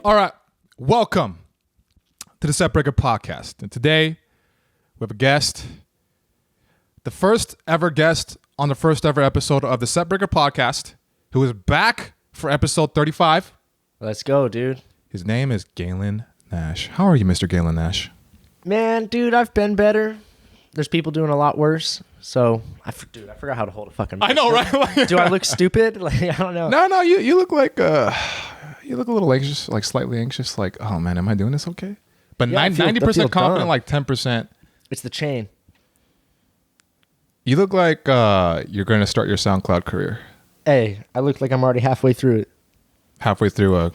All right, welcome to the Set Breaker Podcast. And today we have a guest, the first ever guest on the first ever episode of the Set Breaker Podcast, who is back for episode 35. Let's go, dude. His name is Galyn Nash. How are you, Mr. Galyn Nash? Man, dude, I've been better. There's people doing a lot worse. So, I forgot how to hold a fucking mic. I know, right? Do I look stupid? Like, I don't know. No, you look like you look a little anxious, like slightly anxious, like, oh man, am I doing this okay? But Yeah, I feel 90% confident, dumb. like 10%. It's the chain. You look like you're going to start your SoundCloud career. Hey, I look like I'm already halfway through it. Halfway through a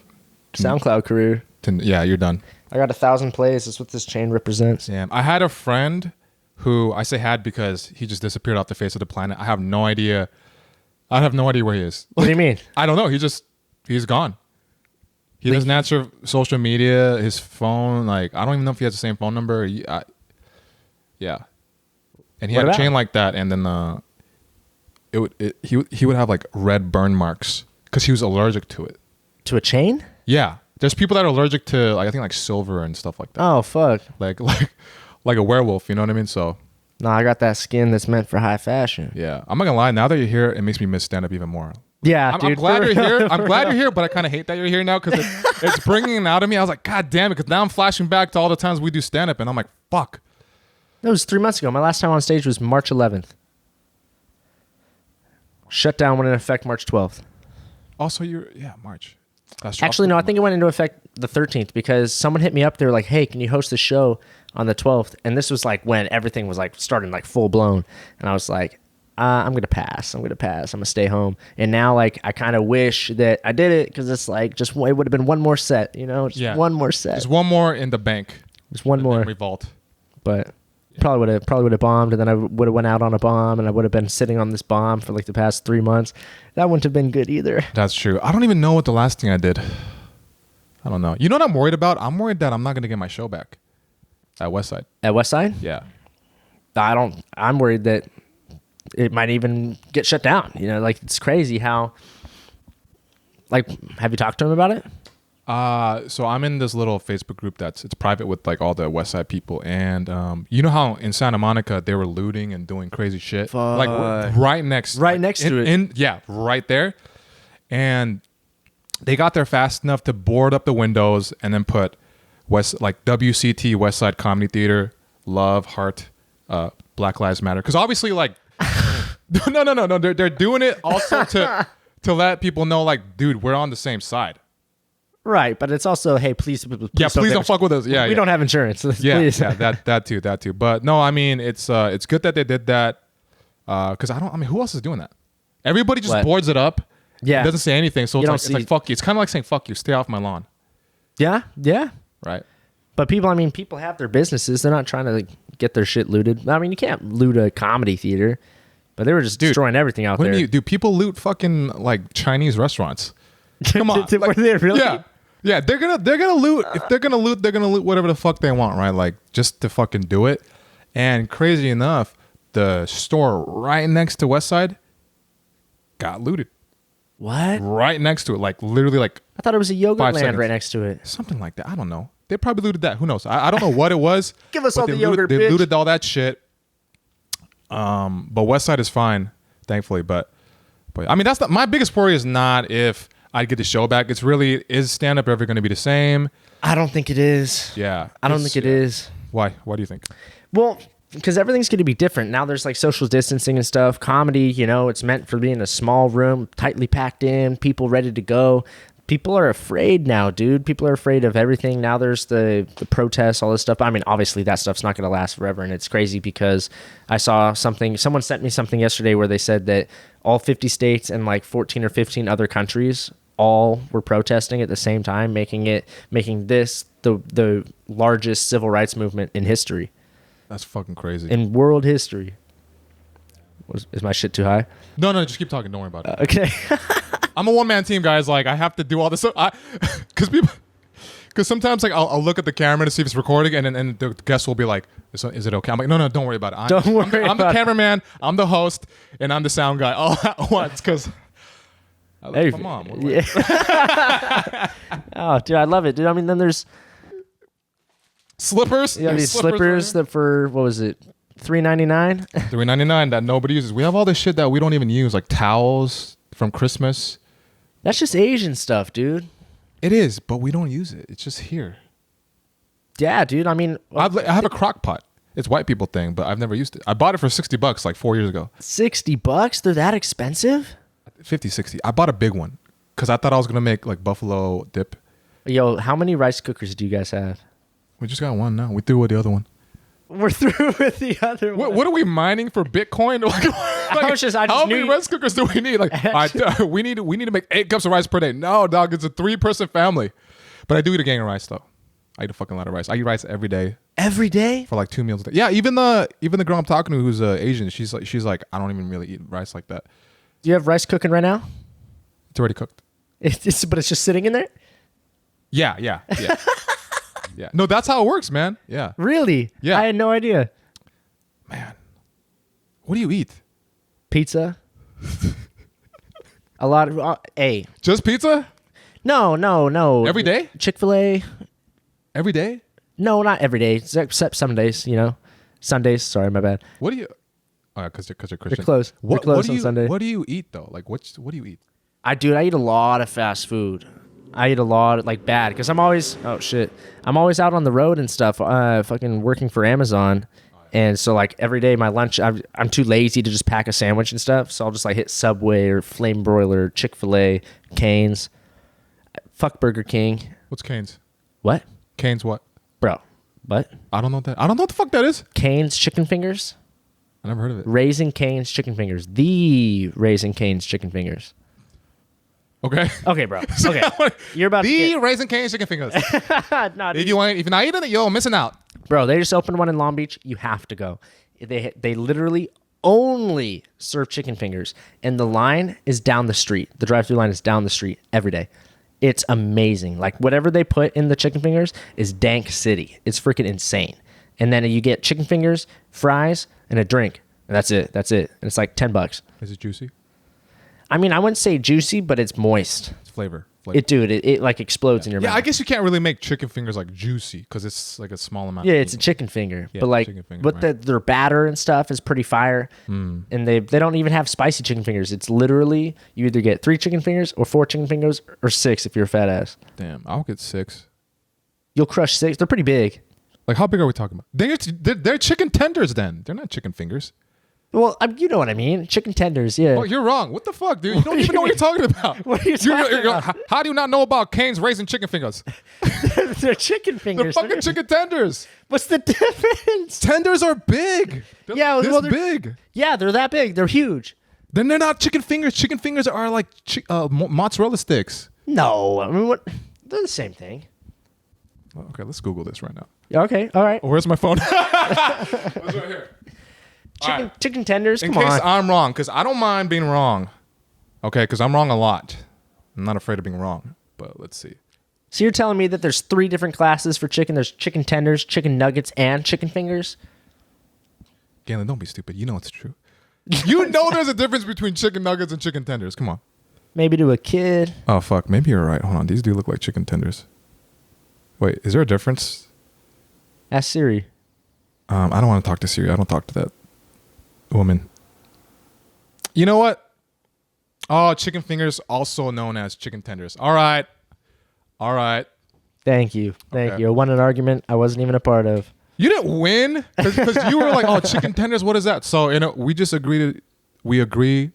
SoundCloud career. yeah, you're done. I got 1,000 plays. That's what this chain represents. Damn. I had a friend who I say had because he just disappeared off the face of the planet. I have no idea. I have no idea where he is. What do you mean? I don't know. He's gone. He doesn't answer social media, his phone. Like, I don't even know if he has the same phone number. Yeah. And he What had a about? chain like that, and then he would have like red burn marks because he was allergic to it. To a chain? Yeah. There's people that are allergic to, like, I think, like silver and stuff like that. Oh, fuck. Like a werewolf, you know what I mean? So No, I got that skin that's meant for high fashion. yeah, I'm not gonna lie. Now that you're here, it makes me miss stand up even more. Yeah, I'm dude. glad for you're real, here. I'm for glad real. you're here, but I kind of hate that you're here now because it's bringing it out of me. I was like, God damn it, because now I'm flashing back to all the times we do stand up, and I'm like, fuck. That was 3 months ago. My last time on stage was March 11th. Shutdown went into effect March 12th. Also, March. That's true. Actually, no, I think it went into effect the 13th because someone hit me up. They were like, hey, can you host the show on the 12th? And this was like when everything was like starting like full blown. And I was like, I'm going to pass. I'm going to stay home. And now like I kind of wish that I did it because it's like just it would have been one more set, you know? Just one more set. Just one more in the bank. Just one and more. then revolt. But probably would have bombed, and then I would have went out on a bomb, and I would have been sitting on this bomb for like the past 3 months. That wouldn't have been good either. That's true. I don't even know what the last thing I did. I don't know. You know what I'm worried about? I'm worried that I'm not going to get my show back at Westside. At Westside? Yeah. I'm worried that it might even get shut down. You know, like it's crazy how, like, have you talked to him about it? So I'm in this little Facebook group it's private with like all the West Side people, and you know how in Santa Monica they were looting and doing crazy shit, Fuck. like right next to it. Right there, and they got there fast enough to board up the windows and then put WCT West Side Comedy Theater, Love, Heart, Black Lives Matter, because obviously like no they're doing it also to let people know like, dude, we're on the same side. Right, but it's also, hey, please don't fuck with us. Yeah, we don't have insurance. Please. Yeah, that too. But no, I mean it's good that they did that because who else is doing that? Everybody just boards it up. Yeah, It doesn't say anything, so it's like fuck you. It's kind of like saying fuck you, stay off my lawn. yeah. Right. But people have their businesses. They're not trying to like, get their shit looted. I mean, you can't loot a comedy theater, but they were just destroying everything out there. Do people loot fucking like Chinese restaurants? Come on, Were they really? Yeah. They're gonna loot. If they're gonna loot whatever the fuck they want, right? Like just to fucking do it. And crazy enough, the store right next to Westside got looted. What? Right next to it, like literally, like I thought it was a yogurt 5 land seconds. right next to it. Something like that. I don't know. They probably looted that. Who knows? I don't know what it was. Give us but all they the yogurt, They bitch. looted all that shit. But Westside is fine, thankfully. But I mean, my biggest worry is not if I get the show back. It's really, is stand up ever going to be the same? I don't think it is. Yeah. I don't think it is. Why? What do you think? Well, because everything's going to be different. Now there's like social distancing and stuff. Comedy, you know, it's meant for being a small room, tightly packed in, people ready to go. People are afraid now, dude. People are afraid of everything. Now there's the protests, all this stuff. I mean, obviously that stuff's not going to last forever. And it's crazy because I saw someone sent me something yesterday where they said that all 50 states and like 14 or 15 other countries all were protesting at the same time, making this the largest civil rights movement in history. That's fucking crazy. In world history. Is my shit too high? No, just keep talking. Don't worry about it. Okay. I'm a one-man team, guys. Like, I have to do all this. Because sometimes, like, I'll look at the camera to see if it's recording, and the guest will be like, is it okay? I'm like, no, don't worry about it. I'm the cameraman, I'm the host, and I'm the sound guy all at once. Because I love my mom. What do I do? Oh, dude, I love it, dude. I mean, then there's Slippers. you have these slippers that for what was it, $3.99? $3.99 that nobody uses. We have all this shit that we don't even use, like towels from Christmas. That's just Asian stuff, dude. It is, but we don't use it. It's just here. Yeah, dude. I mean, I have a crock pot. It's white people thing, but I've never used it. I bought it for $60 like 4 years ago. $60? They're that expensive? 50, 60. I bought a big one because I thought I was going to make like buffalo dip. Yo, how many rice cookers do you guys have? We just got one now. We threw away the other one. We're through with the other one. What are we mining for Bitcoin? How many rice cookers do we need? Like, we need to make 8 cups of rice per day. No, dog, it's a 3-person family. But I do eat a gang of rice though. I eat a fucking lot of rice. I eat rice every day. Every day? For like 2 meals a day. Yeah, even the girl I'm talking to who's Asian, she's like, I don't even really eat rice like that. Do you have rice cooking right now? It's already cooked. But it's just sitting in there? Yeah. Yeah. No, that's how it works, man. Yeah. Really? Yeah. I had no idea. Man. What do you eat? Pizza. A lot of Just pizza? No. Every day? Chick-fil-A. Every day? No, not every day. Except some days, Sundays. Sorry, my bad. What do you? Because you're Christian. You're close. You're close on Sunday. What do you eat though? Like what do you eat? I eat a lot of fast food. I eat a lot like bad because I'm always I'm always out on the road and stuff. Fucking working for Amazon, and so like every day my lunch I'm too lazy to just pack a sandwich and stuff. So I'll just like hit Subway or Flame Broiler, Chick-fil-A, Cane's. Fuck Burger King. What's Cane's? What? Cane's what? Bro, what? I don't know what the fuck that is. Cane's chicken fingers. I never heard of it. Raising Cane's chicken fingers. The Raising Cane's chicken fingers. Okay, bro. Okay. You're about the Raising Cane's chicken fingers. No, if you're not eating it, you're missing out. Bro, they just opened one in Long Beach. You have to go. They literally only serve chicken fingers, and the line is down the street. The drive-through line is down the street every day. It's amazing. Like whatever they put in the chicken fingers is dank city. It's freaking insane. And then you get chicken fingers, fries, and a drink. And that's it. And it's like $10. Is it juicy? I mean, I wouldn't say juicy, but it's moist. It's flavor. It like explodes in your mouth. Yeah, I guess you can't really make chicken fingers like juicy because it's like a small amount. Yeah, it's a chicken finger. Yeah, but like, right. their batter and stuff is pretty fire. And they don't even have spicy chicken fingers. It's literally you either get 3 chicken fingers or 4 chicken fingers or 6 if you're a fat ass. Damn, I'll get 6. You'll crush 6. They're pretty big. Like how big are we talking about? They're chicken tenders then. They're not chicken fingers. Well, you know what I mean. Chicken tenders, yeah. Oh, you're wrong. What the fuck, dude? You don't even know what you're talking about. What are you talking about? How do you not know about Cane's Raising chicken fingers? They're chicken fingers. They're fucking chicken tenders. What's the difference? Tenders are big. They're they're big. Yeah, they're that big. They're huge. Then they're not chicken fingers. Chicken fingers are like mozzarella sticks. No, I mean what? They're the same thing. Okay, let's Google this right now. Okay, all right. Oh, where's my phone? It's right here. Chicken tenders. In case I'm wrong, because I don't mind being wrong. Okay, because I'm wrong a lot. I'm not afraid of being wrong. But let's see. So you're telling me that there's 3 different classes for chicken? There's chicken tenders, chicken nuggets, and chicken fingers? Galyn, don't be stupid. You know it's true. You know there's a difference between chicken nuggets and chicken tenders. Come on. Maybe to a kid. Oh, fuck. Maybe you're right. Hold on. These do look like chicken tenders. Wait, is there a difference? Ask Siri. I don't want to talk to Siri. I don't talk to that woman. You know what? Oh, chicken fingers, also known as chicken tenders. All right. Thank you. Thank you. I won an argument I wasn't even a part of. You didn't win because you were like, "Oh, chicken tenders. What is that?" So we just agree to agree.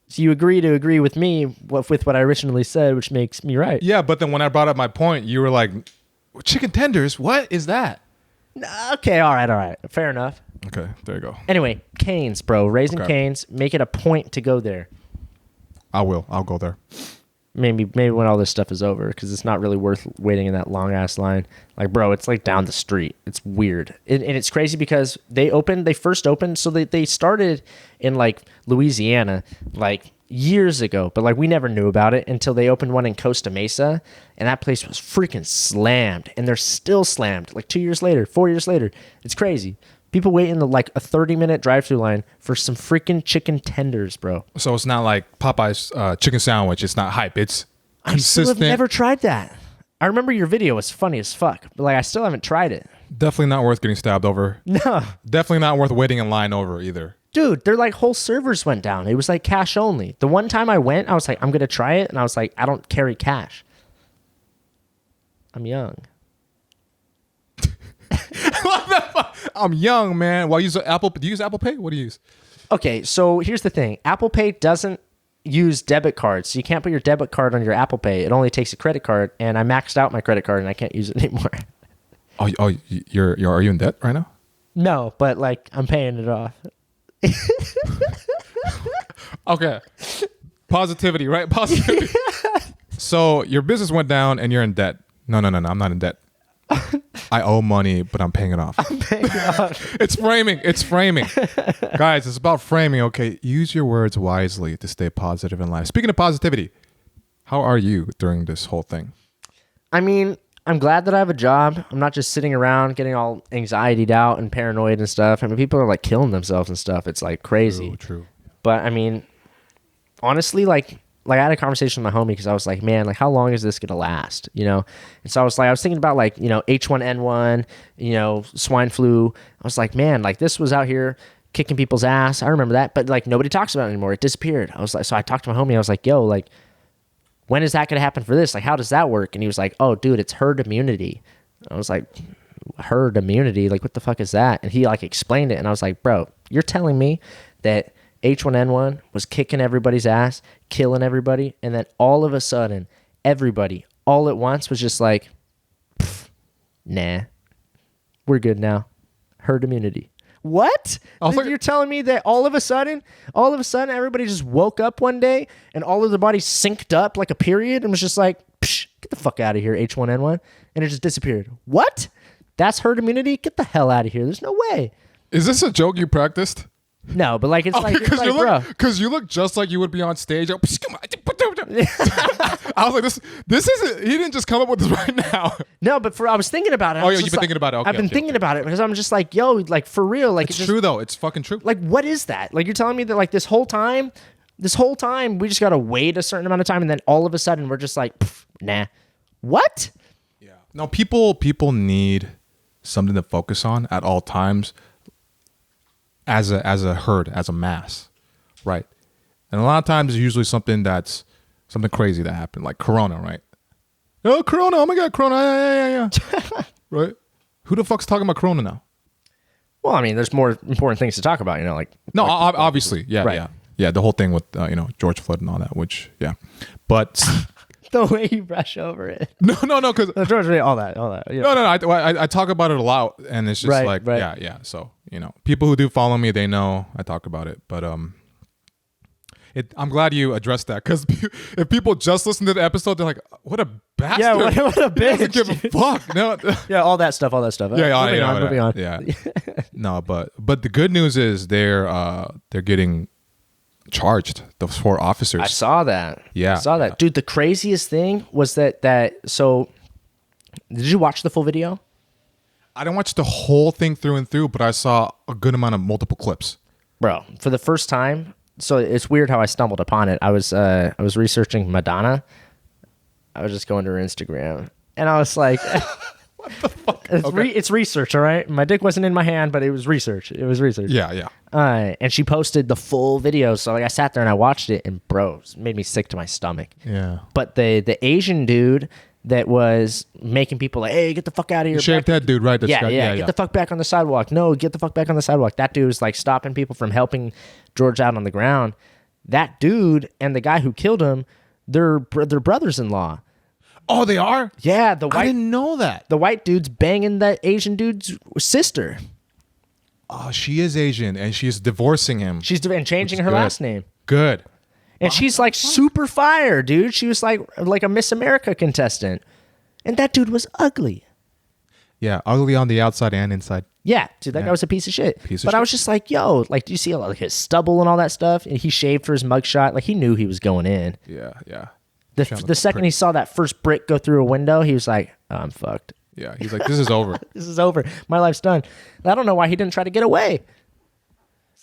So you agree to agree with me with what I originally said, which makes me right. Yeah, but then when I brought up my point, you were like, "Chicken tenders? What is that?" Okay, all right. Fair enough. Okay, there you go. Anyway, Cane's, bro. Raising Cane's. Make it a point to go there. I will. I'll go there. Maybe when all this stuff is over, because it's not really worth waiting in that long ass line. Like, bro, it's like down the street. It's weird, and it's crazy because they first opened. So they started in like Louisiana, like years ago, but like we never knew about it until they opened one in Costa Mesa, and that place was freaking slammed, and they're still slammed. Like 2 years later, 4 years later, it's crazy. People wait in like a 30-minute drive-through line for some freaking chicken tenders, bro. So it's not like Popeye's chicken sandwich. It's not hype. It's I still have consistent. never tried that. I remember your video was funny as fuck, but like I still haven't tried it. Definitely not worth getting stabbed over. No. Definitely not worth waiting in line over either. Dude, their like whole servers went down. It was like cash only. The one time I went, I was like, I'm going to try it. And I was like, I don't carry cash. I'm young. What the fuck? I'm young, man. Well, I use Apple. Do you use Apple Pay? What do you use? Okay, so here's the thing. Apple Pay doesn't use debit cards. So you can't put your debit card on your Apple Pay. It only takes a credit card. And I maxed out my credit card and I can't use it anymore. Oh, are you in debt right now? No, but like I'm paying it off. Okay. Positivity, right? Positivity. So your business went down and you're in debt. No. I'm not in debt. I owe money, but I'm paying it off. It's framing. Guys, it's about framing, okay? Use your words wisely to stay positive in life. Speaking of positivity, how are you during this whole thing? I mean, I'm glad that I have a job. I'm not just sitting around getting all anxietied out and paranoid and stuff. I mean, people are like killing themselves and stuff. It's like crazy. True. But I mean, honestly, like I had a conversation with my homie because I was like, man, like how long is this gonna last? You know? And so I was thinking about like, you know, H1N1, you know, swine flu. I was like, man, like this was out here kicking people's ass. I remember that, but like nobody talks about it anymore. It disappeared. I was like, so I talked to my homie. I was like, yo, like, when is that gonna happen for this? Like, how does that work? And he was like, oh, dude, it's herd immunity. I was like, herd immunity? Like, what the fuck is that? And he like explained it, and I was like, bro, you're telling me that H1N1 was kicking everybody's ass, killing everybody, and then all of a sudden, everybody, all at once, was just like, nah, we're good now. Herd immunity. What? You're telling me that all of a sudden, everybody just woke up one day and all of their bodies synced up like a period and was just like, get the fuck out of here, H1N1, and it just disappeared. What? That's herd immunity? Get the hell out of here. There's no way. Is this a joke you practiced? No, but like it's bro. Because you look just like you would be on stage. I was like, this isn't. He didn't just come up with this right now. No, but I was thinking about it. Oh yeah, you've been thinking about it. Okay, I've been thinking about it because I'm just like, yo, like for real, like it's true though. It's fucking true. Like, what is that? Like, you're telling me that like this whole time we just gotta wait a certain amount of time, and then all of a sudden we're just like, nah, what? Yeah. No, people need something to focus on at all times. As a herd, as a mass, right? And a lot of times it's usually something crazy that happened, like Corona, right? Oh, Corona! Oh my God, Corona! Yeah. Right? Who the fuck's talking about Corona now? Well, I mean, there's more important things to talk about, you know, like obviously, yeah, right. yeah. The whole thing with George Floyd and all that, which but the way you brush over it. No, because George, all that. You know. No. I talk about it a lot, and it's just right. Yeah. So people who do follow me, they know I talk about it. But I'm glad you addressed that, because if people just listen to the episode, they're like, "What a bastard! Yeah, what a bitch! Doesn't give a fuck." No. Yeah, all that stuff. Yeah, moving on. Yeah. No, but the good news is they're getting charged, those 4 officers. I saw that. Yeah. I saw that. Dude, the craziest thing was that so did you watch the full video? I didn't watch the whole thing through and through, but I saw a good amount of multiple clips. Bro, for the first time, so it's weird how I stumbled upon it. I was researching Madonna. I was just going to her Instagram, and I was like, what the fuck? It's research, all right? My dick wasn't in my hand, but it was research. Yeah. And she posted the full video, so like I sat there and I watched it, and bro, it made me sick to my stomach. Yeah. But the Asian dude that was making people like, hey, get the fuck out of here. Shaved head dude, right? Yeah. Get the fuck back on the sidewalk. No, get the fuck back on the sidewalk. That dude was like stopping people from helping George out on the ground. That dude and the guy who killed him, they're brothers-in-law. Oh, they are? Yeah, I didn't know that. The white dude's banging that Asian dude's sister. Oh, she is Asian, and she's divorcing him. She's changing her last name. Good. And she's like super fire, dude. She was like a Miss America contestant. And that dude was ugly. Yeah, ugly on the outside and inside. Yeah, dude, that guy was a piece of shit. I was just like, yo, like, do you see like his stubble and all that stuff? And he shaved for his mugshot. Like, he knew he was going in. Yeah. The second he saw that first brick go through a window, he was like, oh, I'm fucked. Yeah, he's like, this is over. This is over. My life's done. I don't know why he didn't try to get away.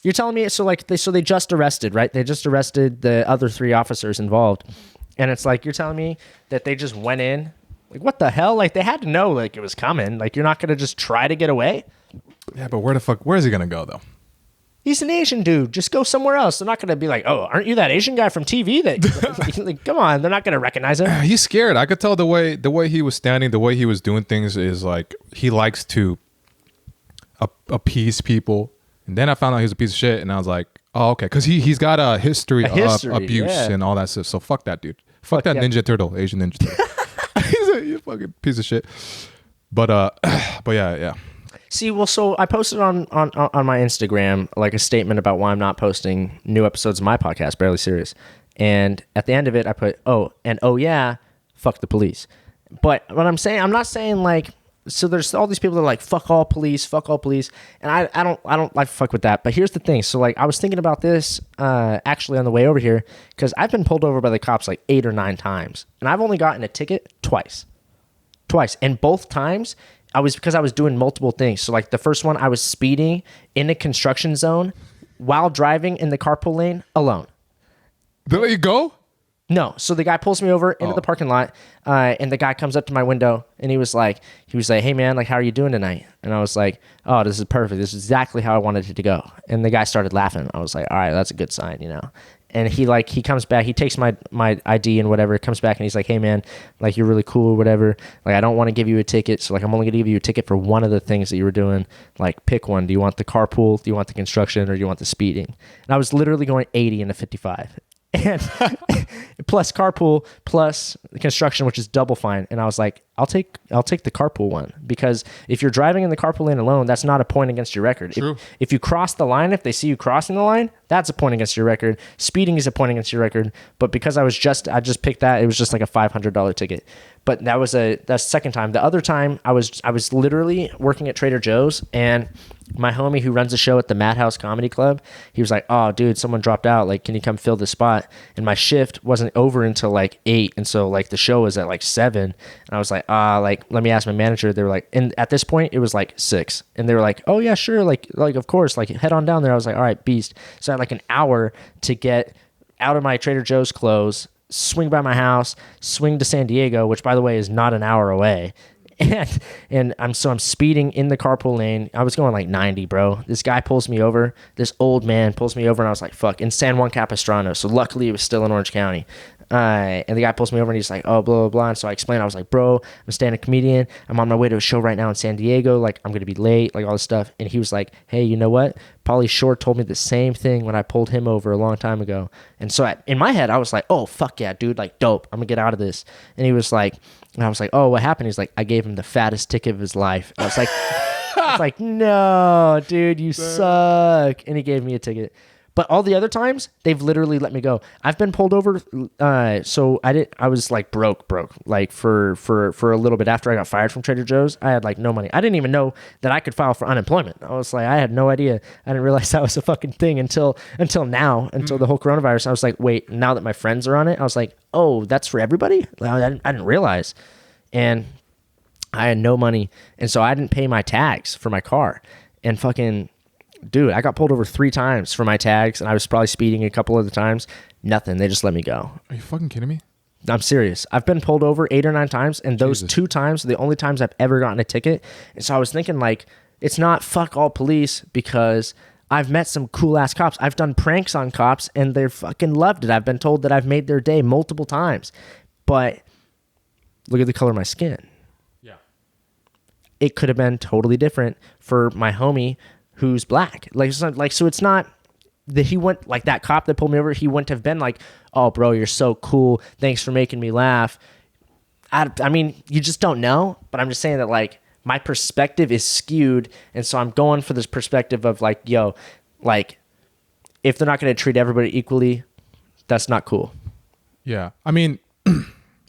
You're telling me, so they just arrested, right? They just arrested the other 3 officers involved. And it's like, you're telling me that they just went in? Like, what the hell? Like, they had to know, like, it was coming. Like, you're not going to just try to get away? Yeah, but where is he going to go, though? He's an Asian dude. Just go somewhere else. They're not going to be like, oh, aren't you that Asian guy from TV? Like, come on. They're not going to recognize him. He's scared. I could tell the way he was standing, the way he was doing things is like, he likes to appease people. And then I found out he was a piece of shit, and I was like, oh, okay. Because he's got a history of abuse and all that stuff. So fuck that dude. Fuck that Ninja Turtle, Asian Ninja Turtle. he's a fucking piece of shit. But yeah. See, well, so I posted on my Instagram like a statement about why I'm not posting new episodes of my podcast, Barely Serious. And at the end of it, I put, oh yeah, fuck the police. But what I'm saying, I'm not saying like, so there's all these people that are like, fuck all police. And I don't like fuck with that. But here's the thing. So like, I was thinking about this actually on the way over here, because I've been pulled over by the cops like 8 or 9 times. And I've only gotten a ticket twice. And both times, because I was doing multiple things. So like the first one, I was speeding in a construction zone while driving in the carpool lane alone. They let you go? No. So the guy pulls me over into the parking lot, and the guy comes up to my window, and he was like, hey man, like, how are you doing tonight? And I was like, oh, this is perfect. This is exactly how I wanted it to go. And the guy started laughing. I was like, all right, that's a good sign, you know? And he comes back, he takes my ID and whatever, comes back and he's like, hey man, like, you're really cool or whatever. Like, I don't want to give you a ticket. So like, I'm only gonna give you a ticket for one of the things that you were doing. Like, pick one. Do you want the carpool? Do you want the construction? Or do you want the speeding? And I was literally going 80 in a 55. And plus carpool plus construction, which is double fine. And I was like, I'll take the carpool one, because if you're driving in the carpool lane alone, that's not a point against your record. True. If you cross the line, if they see you crossing the line, that's a point against your record. Speeding is a point against your record. But because I just picked that, it was just like a $500 ticket. But that's the second time. The other time, I was literally working at Trader Joe's, and my homie who runs a show at the Madhouse Comedy Club, he was like, oh dude, someone dropped out, like, can you come fill this spot? And my shift wasn't over until like 8, and so like the show was at like 7, and I was like, like, let me ask my manager. They were like, and at this point it was like 6, and they were like, oh yeah, sure, like of course, like, head on down there. I was like, all right, beast. So I had like an hour to get out of my Trader Joe's clothes, swing by my house, swing to San Diego, which by the way is not an hour away. And I'm speeding in the carpool lane. I was going like 90, bro. This guy pulls me over. This old man pulls me over, and I was like, fuck, in San Juan Capistrano. So luckily it was still in Orange County. And the guy pulls me over, and he's like, oh, blah, blah, blah. And so I explained, I was like, bro, I'm a stand-up comedian. I'm on my way to a show right now in San Diego. Like, I'm going to be late, like all this stuff. And he was like, hey, you know what? Pauly Shore told me the same thing when I pulled him over a long time ago. And so in my head, I was like, oh, fuck yeah, dude. Like, dope. I'm going to get out of this. And he was like, and I was like, oh, what happened? He's like, I gave him the fattest ticket of his life. And I was like, no, dude, you suck. And he gave me a ticket. But all the other times, they've literally let me go. I've been pulled over. So I was like broke, like for a little bit after I got fired from Trader Joe's. I had like no money. I didn't even know that I could file for unemployment. I was like, I had no idea. I didn't realize that was a fucking thing until now, until the whole coronavirus. I was like, wait, now that my friends are on it, I was like, oh, that's for everybody? I didn't realize. And I had no money. And so I didn't pay my tags for my car. And fucking... dude, I got pulled over 3 times for my tags, and I was probably speeding a couple of the times. Nothing. They just let me go. Are you fucking kidding me? I'm serious. I've been pulled over 8 or 9 times, and those Jesus. 2 times are the only times I've ever gotten a ticket. And so I was thinking, like, it's not fuck all police, because I've met some cool-ass cops. I've done pranks on cops, and they fucking loved it. I've been told that I've made their day multiple times. But look at the color of my skin. Yeah. It could have been totally different for my homie who's black. So it's not that he went, like, that cop that pulled me over, he wouldn't have been like, oh bro, you're so cool, thanks for making me laugh. I mean, you just don't know. But I'm just saying that, like, my perspective is skewed, and so I'm going for this perspective of like, yo, like, if they're not going to treat everybody equally, that's not cool. Yeah, I mean,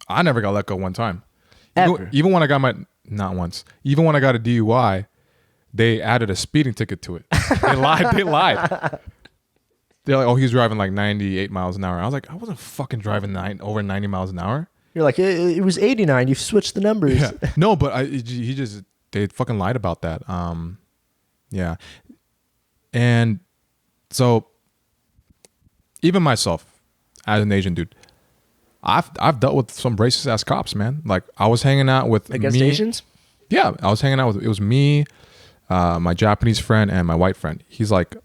I never got let go one time. Ever. Even when I got not once, even when I got a DUI, they added a speeding ticket to it. They lied. They're like, oh, he's driving like 98 miles an hour. I was like, I wasn't fucking driving over 90 miles an hour. You're like, it was 89. You switched the numbers. Yeah. No, but they fucking lied about that. Yeah. And so even myself as an Asian dude, I've dealt with some racist ass cops, man. Like I was hanging out with Against Asians? Yeah, I was hanging out with, it was me, my Japanese friend, and my white friend. He's like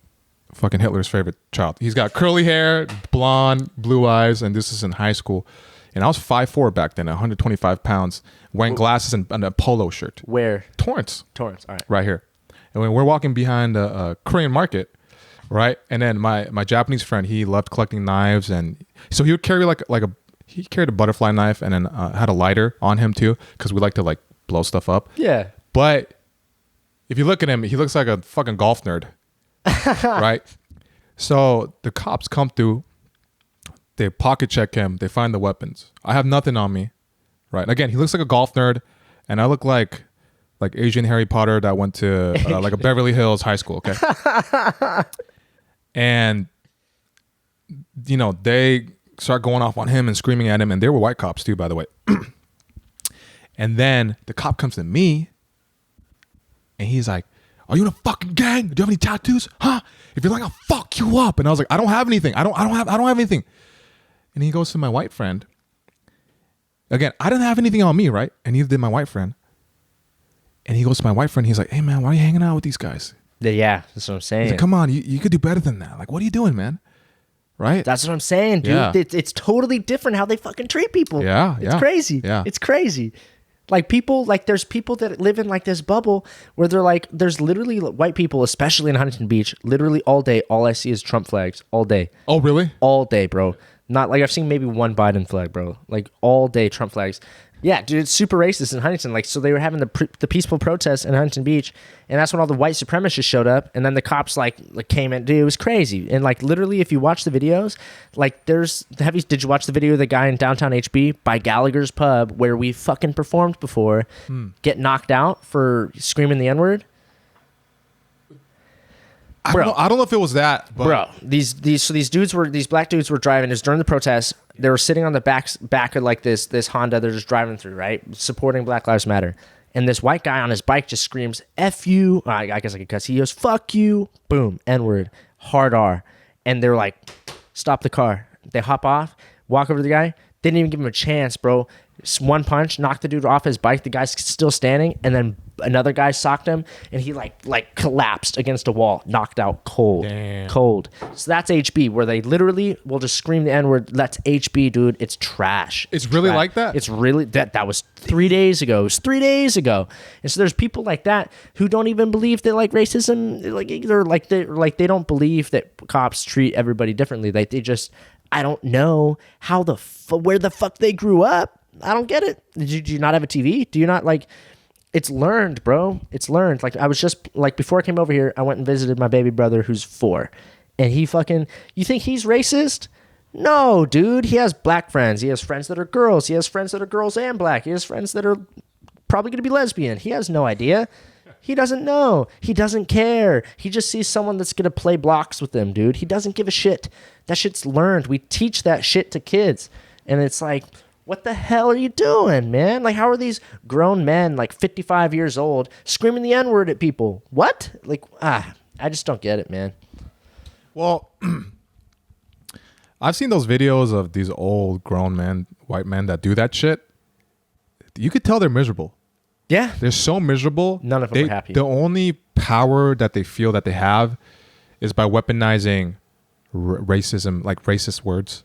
fucking Hitler's favorite child. He's got curly hair, blonde, blue eyes, and this is in high school. And I was 5'4" back then, 125 pounds, wearing glasses and a polo shirt. Where? Torrance. All right. Right here. And when we're walking behind a Korean market, right? And then my Japanese friend, he loved collecting knives, and so he would carry he carried a butterfly knife and then had a lighter on him too, because we like to like blow stuff up. Yeah. But if you look at him, he looks like a fucking golf nerd, right? So the cops come through, they pocket check him, they find the weapons. I have nothing on me, right? Again, he looks like a golf nerd, and I look like Asian Harry Potter that went to like a Beverly Hills high school, okay? And you know, they start going off on him and screaming at him, and they were white cops too, by the way. And then the cop comes to me, and he's like, "Are you in a fucking gang? Do you have any tattoos? Huh? If you're like, I'll fuck you up." And I was like, "I don't have anything. I don't have anything." And he goes to my white friend. Again, I didn't have anything on me, right? And neither did my white friend. And he goes to my white friend. He's like, "Hey man, why are you hanging out with these guys?" Yeah, that's what I'm saying. He's like, "Come on, you could do better than that. Like, what are you doing, man?" Right? That's what I'm saying, dude. Yeah. It's totally different how they fucking treat people. Yeah, It's crazy. Yeah. It's crazy. Like people, like there's people that live in like this bubble where they're like, there's literally white people, especially in Huntington Beach, literally all day, all I see is Trump flags all day. Oh, really? All day, bro. Not like I've seen maybe one Biden flag, bro. Like all day Trump flags. Yeah, dude, it's super racist in Huntington. Like, so they were having the peaceful protests in Huntington Beach, and that's when all the white supremacists showed up, and then the cops like came in. Dude, it was crazy. And like literally, if you watch the videos, like did you watch the video of the guy in downtown HB by Gallagher's Pub where we fucking performed before, get knocked out for screaming the N-word? I don't know if it was that, but bro, these black dudes were driving. It was during the protests. They were sitting on the back of like this Honda. They're just driving through, right, supporting Black Lives Matter. And this white guy on his bike just screams "F you." I guess I could cuss. He goes "Fuck you," boom, N-word, hard R. And they're like, "Stop the car." They hop off, walk over to the guy. Didn't even give him a chance, bro. Just one punch, knocked the dude off his bike. The guy's still standing, and then another guy socked him, and he like collapsed against a wall, knocked out cold. Damn. Cold. So that's HB, where they literally will just scream the N-word. That's HB, dude. It's trash. It's really like that? It's really that was 3 days ago. It was 3 days ago. And so there's people like that who don't even believe that like racism, they don't believe that cops treat everybody differently. Like they just, I don't know how where the fuck they grew up. I don't get it. Do you not have a TV? Do you not like? It's learned, bro. It's learned. Like I was just like before I came over here, I went and visited my baby brother who's 4, and he fucking. You think he's racist? No, dude. He has black friends. He has friends that are girls. He has friends that are girls and black. He has friends that are probably gonna be lesbian. He has no idea. He doesn't know. He doesn't care. He just sees someone that's gonna play blocks with him, dude. He doesn't give a shit. That shit's learned. We teach that shit to kids, and it's like. What the hell are you doing, man? Like, how are these grown men, like 55 years old, screaming the N-word at people? What? Like, I just don't get it, man. Well, I've seen those videos of these old grown men, white men that do that shit. You could tell they're miserable. Yeah. They're so miserable. None of them are happy. The only power that they feel that they have is by weaponizing racism, like racist words.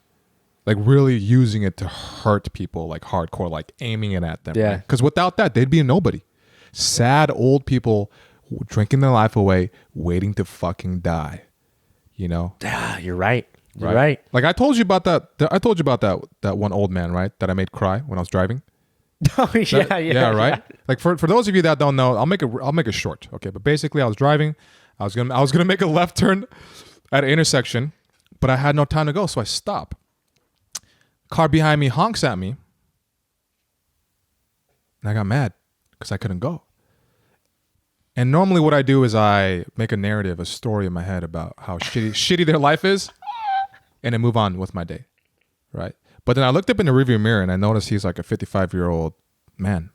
Like really using it to hurt people, like hardcore, like aiming it at them. Yeah. Because without that, they'd be a nobody. Sad old people drinking their life away, waiting to fucking die. You know? Yeah, you're right. You're right. Like I told you about that. I told you about that one old man, right? That I made cry when I was driving. Oh yeah, right. Yeah. Like for those of you that don't know, I'll make it short. Okay, but basically, I was driving. I was gonna make a left turn at an intersection, but I had no time to go, so I stopped. Car behind me honks at me, and I got mad because I couldn't go. And normally what I do is I make a narrative, a story in my head about how shitty their life is, and then move on with my day, right? But then I looked up in the rearview mirror and I noticed he's like a 55-year-old man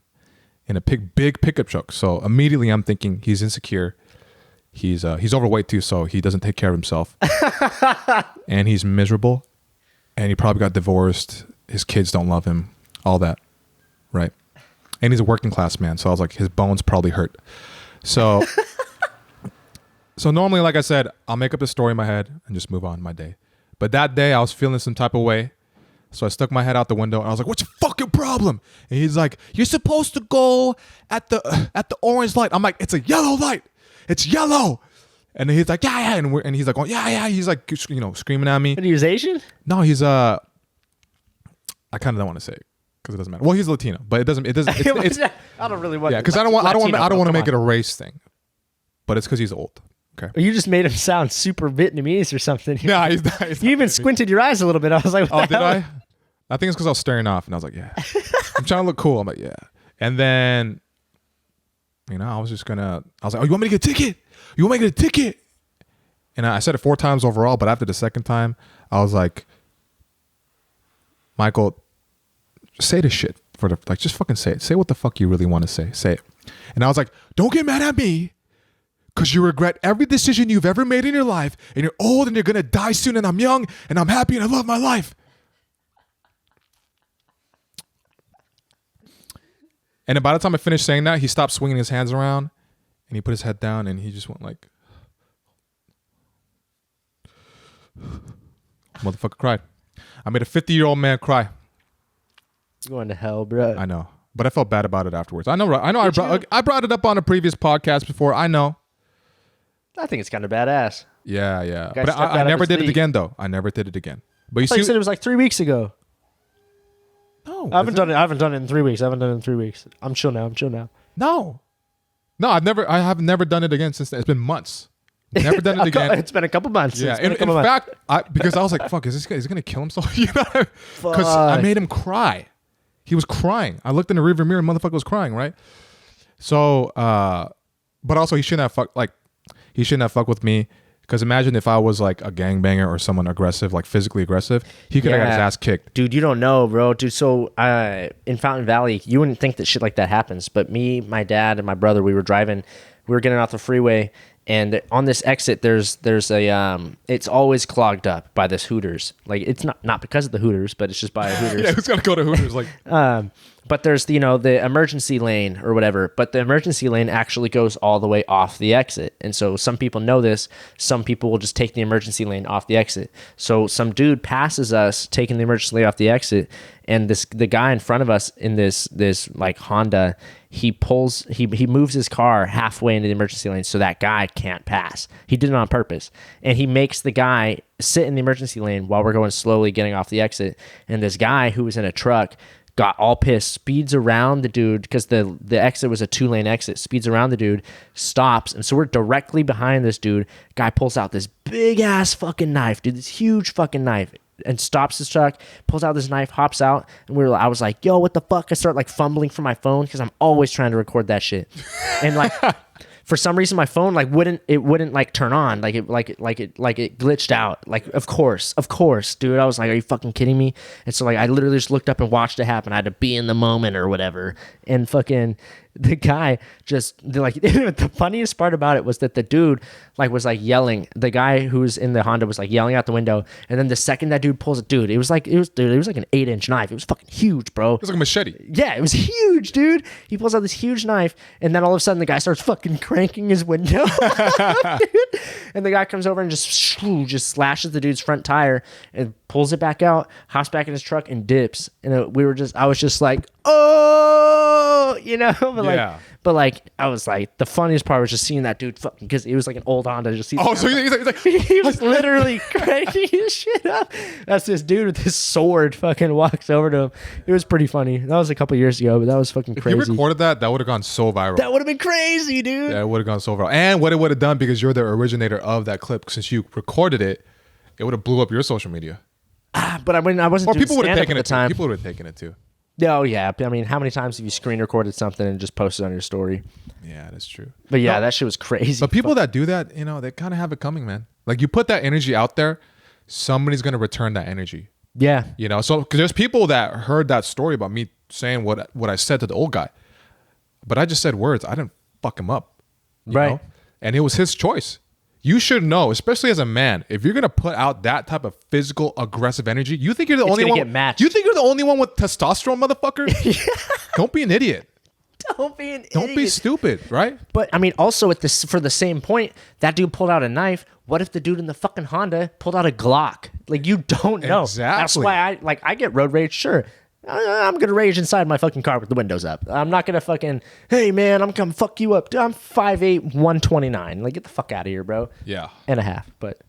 in a big pickup truck. So immediately I'm thinking he's insecure. He's overweight too, so he doesn't take care of himself. And he's miserable. And he probably got divorced. His kids don't love him. All that. Right. And he's a working class man. So I was like, his bones probably hurt. So normally, like I said, I'll make up a story in my head and just move on my day. But that day I was feeling some type of way. So I stuck my head out the window and I was like, what's your fucking problem? And he's like, you're supposed to go at the orange light. I'm like, it's a yellow light. It's yellow. And then he's like, yeah. And he's like, oh, yeah. He's like, screaming at me. And he was Asian? No, he's I kind of don't want to say it because it doesn't matter. Well, he's Latino, but it doesn't. It's I don't really want. Yeah, because I don't want to make it a race thing. But it's because he's old. Okay. You just made him sound super Vietnamese or something. No, he's not. You even squinted your eyes a little bit. I was like, what the hell? Did I? I think it's because I was staring off, and I was like, yeah. I'm trying to look cool. I'm like, yeah. And then, I was like, oh, you want me to get a ticket? You want me to get a ticket? And I said it 4 times overall, but after the second time, I was like, Michael, say this shit just fucking say it. Say what the fuck you really want to say. Say it. And I was like, don't get mad at me because you regret every decision you've ever made in your life and you're old and you're going to die soon and I'm young and I'm happy and I love my life. And then by the time I finished saying that, he stopped swinging his hands around and he put his head down and he just went like, motherfucker cried. I made a 50-year-old man cry. Going to hell, bro. I know, but I felt bad about it afterwards. I know. I brought it up on a previous podcast before. I know. I think it's kind of badass. Yeah. But I never did it again, though. I never did it again. But you said it was like 3 weeks ago. No, I haven't done it in 3 weeks. I'm chill now. No, I have never done it again since then. It's been months. Never done it again. It's been a couple months. Yeah. In fact, because I was like, fuck, is he going to kill himself? Because I made him cry. He was crying. I looked in the rearview mirror and motherfucker was crying, right? So, but also he shouldn't have fucked with me. Because imagine if I was like a gangbanger or someone aggressive, like physically aggressive, he could have got his ass kicked. Dude, you don't know, bro. Dude, so in Fountain Valley, you wouldn't think that shit like that happens. But me, my dad, and my brother, we were getting off the freeway. And on this exit, there's a it's always clogged up by this Hooters. Like it's not because of the Hooters, but it's just by a Hooters. Yeah, who's gonna go to Hooters? Like, but there's the emergency lane or whatever. But the emergency lane actually goes all the way off the exit. And so some people know this. Some people will just take the emergency lane off the exit. So some dude passes us taking the emergency lane off the exit, and the guy in front of us in this like Honda. He moves his car halfway into the emergency lane so that guy can't pass. He did it on purpose. And he makes the guy sit in the emergency lane while we're going slowly getting off the exit. And this guy who was in a truck got all pissed, speeds around the dude because the exit was a 2-lane exit, speeds around the dude, stops. And so we're directly behind this dude. Guy pulls out this big ass fucking knife, dude, this huge fucking knife. And stops his truck, pulls out this knife, hops out, and I was like, yo, what the fuck? I start like fumbling for my phone because I'm always trying to record that shit. And like for some reason my phone like wouldn't like turn on. Like it glitched out. Like of course, dude. I was like, are you fucking kidding me? And so like I literally just looked up and watched it happen. I had to be in the moment or whatever. And fucking the guy the funniest part about it was that the dude was yelling. The guy who's in the Honda was like yelling out the window, and then the second that dude pulls it, dude, it was like an 8-inch knife. It was fucking huge, bro. It was like a machete. Yeah, it was huge, dude. He pulls out this huge knife, and then all of a sudden the guy starts fucking cranking his window, dude. And the guy comes over and just slashes the dude's front tire and pulls it back out, hops back in his truck and dips. And I was just like, oh, but I was like, the funniest part was just seeing that dude fucking, because it was like an old Honda. Just so he's like he was literally cranking his shit up. That's this dude with his sword fucking walks over to him. It was pretty funny. That was a couple years ago, but that was fucking crazy. If you recorded that would have gone so viral. That would have been crazy, dude. Yeah, it would have gone so viral. And what it would have done, because you're the originator of that clip, since you recorded it, it would have blew up your social media. But I mean, I wasn't. Or people would have taken it too. People would have taken it too. Oh yeah, I mean, how many times have you screen recorded something and just posted on your story? Yeah, that's true. But yeah, that shit was crazy. But people that do that, they kind of have it coming, man. Like you put that energy out there, somebody's gonna return that energy. Yeah. You know, so because there's people that heard that story about me saying what I said to the old guy, but I just said words. I didn't fuck him up, you Right. know? And it was his choice. You should know, especially as a man, if you're gonna put out that type of physical aggressive energy, you think you're the only gonna one. get matched. You think you're the only one with testosterone, motherfucker? Don't be an idiot. Don't be an Don't be stupid, right? But I mean, also at this, for the same point, that dude pulled out a knife. What if the dude in the fucking Honda pulled out a Glock? Like, you don't know. Exactly. That's why I get road rage. Sure, I'm gonna rage inside my fucking car with the windows up. I'm not gonna fucking, hey man, I'm coming fuck you up. Dude, I'm 5'8", 129. Like, get the fuck out of here, bro. Yeah. And a half, but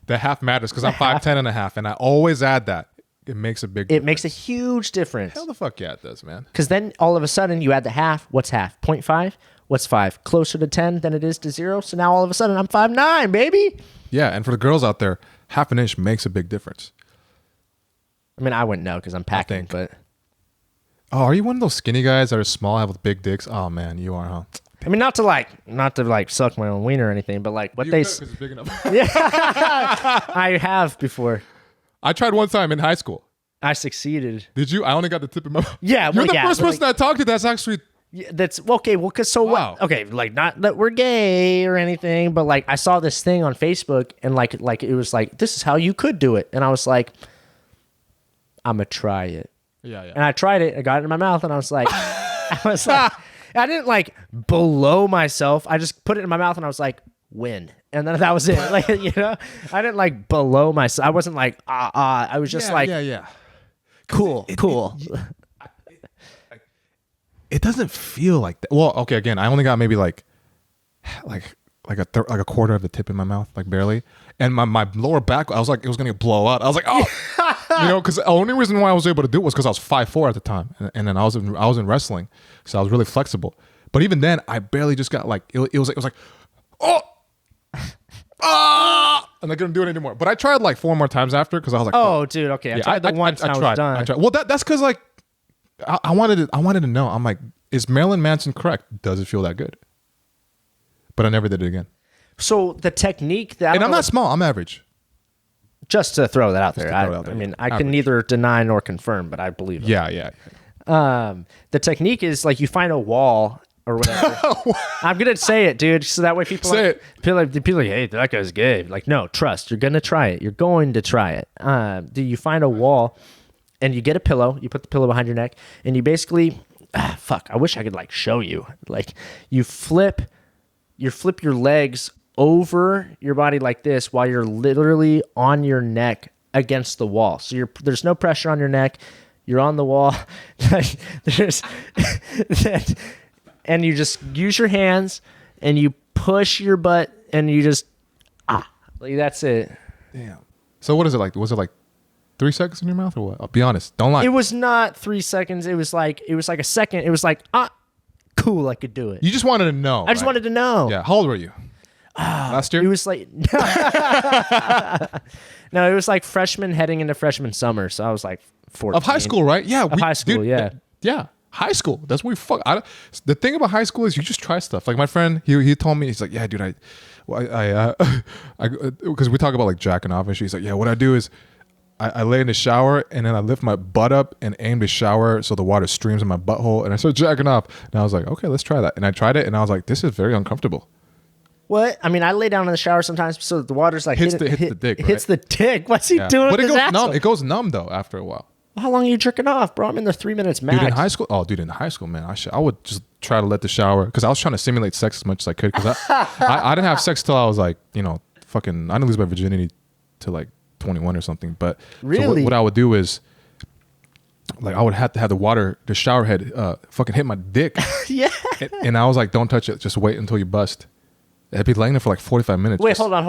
The half matters because I'm 5'10" and a half, and I always add that. It makes a big it makes a huge difference. Hell the fuck yeah, it does, man. Because then all of a sudden you add the half. What's half? 0.5? What's 5? Closer to 10 than it is to 0. So now all of a sudden I'm 5'9", baby. Yeah, and for the girls out there, half an inch makes a big difference. I mean, I wouldn't know because I'm packing, think. but Oh, are you one of those skinny guys that are small, have with big dicks? Oh man, you are, huh? I mean, not to suck my own wiener or anything, but like what You they, could, 'cause it's big enough. I have before. I tried one time in high school. I succeeded. Did you? I only got the tip of my mouth. Yeah, You're well, the yeah, first but, person I talked to that's actually. Yeah, that's okay. Well, cause so Wow. what? Okay, like not that we're gay or anything, but like I saw this thing on Facebook and like it was like, this is how you could do it, and I was like, I'm gonna try it. Yeah, yeah. And I tried it. I got it in my mouth, and I was like, I didn't like blow myself. I just put it in my mouth, and I was like, win. And then that was it. Like, you know, I didn't like blow myself. I wasn't like, I was just like, yeah. cool. It doesn't feel like that. Well, okay, again, I only got maybe like a quarter of the tip in my mouth, like barely. And my lower back, I was like, it was gonna blow out. I was like, oh, you know, because the only reason why I was able to do it was because I was 5'4" at the time, and then I was in wrestling, so I was really flexible. But even then, I barely just got like it was like oh. And I couldn't do it anymore. But I tried like 4 more times after because I was like, oh, dude, okay. I tried the once and I was done. I tried. Well, that's because like I wanted to know. I'm like, is Marilyn Manson correct? Does it feel that good? But I never did it again. So the technique that, And I'm not small. I'm average. just to throw that out there. to throw it out there, I mean, yeah. I can Average. neither deny nor confirm, but I believe it. Yeah. The technique is like you find a wall or whatever. I'm gonna say it, dude, so that way people Say it. People like, hey, that guy's gay. Like, no, trust. You're gonna try it. You're going to try it. Do you find a wall and you get a pillow? You put the pillow behind your neck, and you basically, fuck. I wish I could like show you. Like, you flip your legs over your body like this while you're literally on your neck against the wall. So there's no pressure on your neck. You're on the wall. There's and you just use your hands and you push your butt and you just like that's it. Damn. So what is it like? Was it like 3 seconds in your mouth or what? I'll be honest. Don't lie. It was not 3 seconds. It was like a second. It was like cool. I could do it. You just wanted to know. I just wanted to know. Yeah. How old were you? Last year? It was like no, it was like freshman heading into freshman summer. So I was like 14. Of high school, right? Yeah. Of high school, yeah. Yeah. High school. That's what we fuck. The thing about high school is you just try stuff. Like my friend, he told me, he's like, yeah, dude, because we talk about like jacking off and shit. He's like, yeah, what I do is I lay in the shower and then I lift my butt up and aim the shower so the water streams in my butthole and I start jacking off. And I was like, okay, let's try that. And I tried it and I was like, this is very uncomfortable. What? I mean, I lay down in the shower sometimes so the water's like Hits the dick, Hits the dick. What's he Yeah. doing But with it his goes asshole? numb. It goes numb though after a while. How long are you jerking off, bro? I'm in there 3 minutes max. Dude, in high school? Oh, dude, in high school, man, I would just try to let the shower because I was trying to simulate sex as much as I could because I didn't have sex till I was like, you know, fucking, I didn't lose my virginity till like 21 or something. But really, so what I would do is like I would have to have the shower head fucking hit my dick. Yeah. And I was like, don't touch it. Just wait until you bust. I'd be laying there for like 45 minutes. Wait, hold on.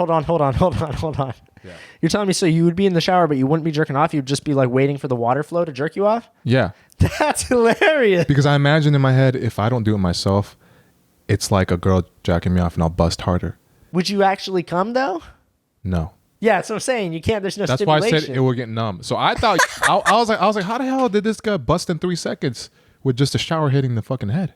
Yeah. You're telling me so you would be in the shower, but you wouldn't be jerking off? You'd just be like waiting for the water flow to jerk you off? Yeah. That's hilarious. Because I imagine in my head, if I don't do it myself, it's like a girl jacking me off and I'll bust harder. Would you actually come though? No. Yeah, that's what I'm saying. You can't. There's no That's why stimulation. I said it will get numb. So I thought I was like, how the hell did this guy bust in 3 seconds with just a shower hitting the fucking head?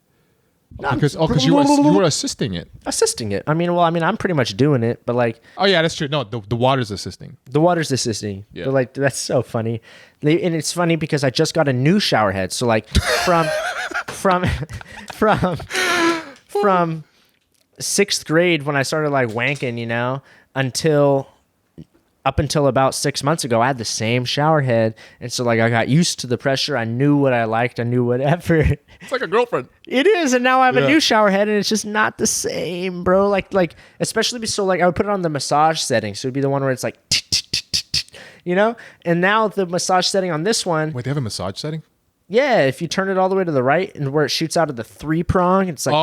Because you were assisting it. Assisting it. I mean, I'm pretty much doing it, but like. Oh yeah, that's true. No, the water's assisting. The water's assisting. Yeah. But like that's so funny, and it's funny because I just got a new shower head. So like from 6th grade when I started like wanking, you know, up until about 6 months ago, I had the same shower head. And so like I got used to the pressure. I knew what I liked. I knew whatever. It's like a girlfriend. It is. And now I have a new shower head and it's just not the same, bro. Like especially so like I would put it on the massage setting. So it'd be the one where it's like, you know, and now the massage setting on this one. Wait, they have a massage setting? Yeah, if you turn it all the way to the right and where it shoots out of the 3-prong, it's like, you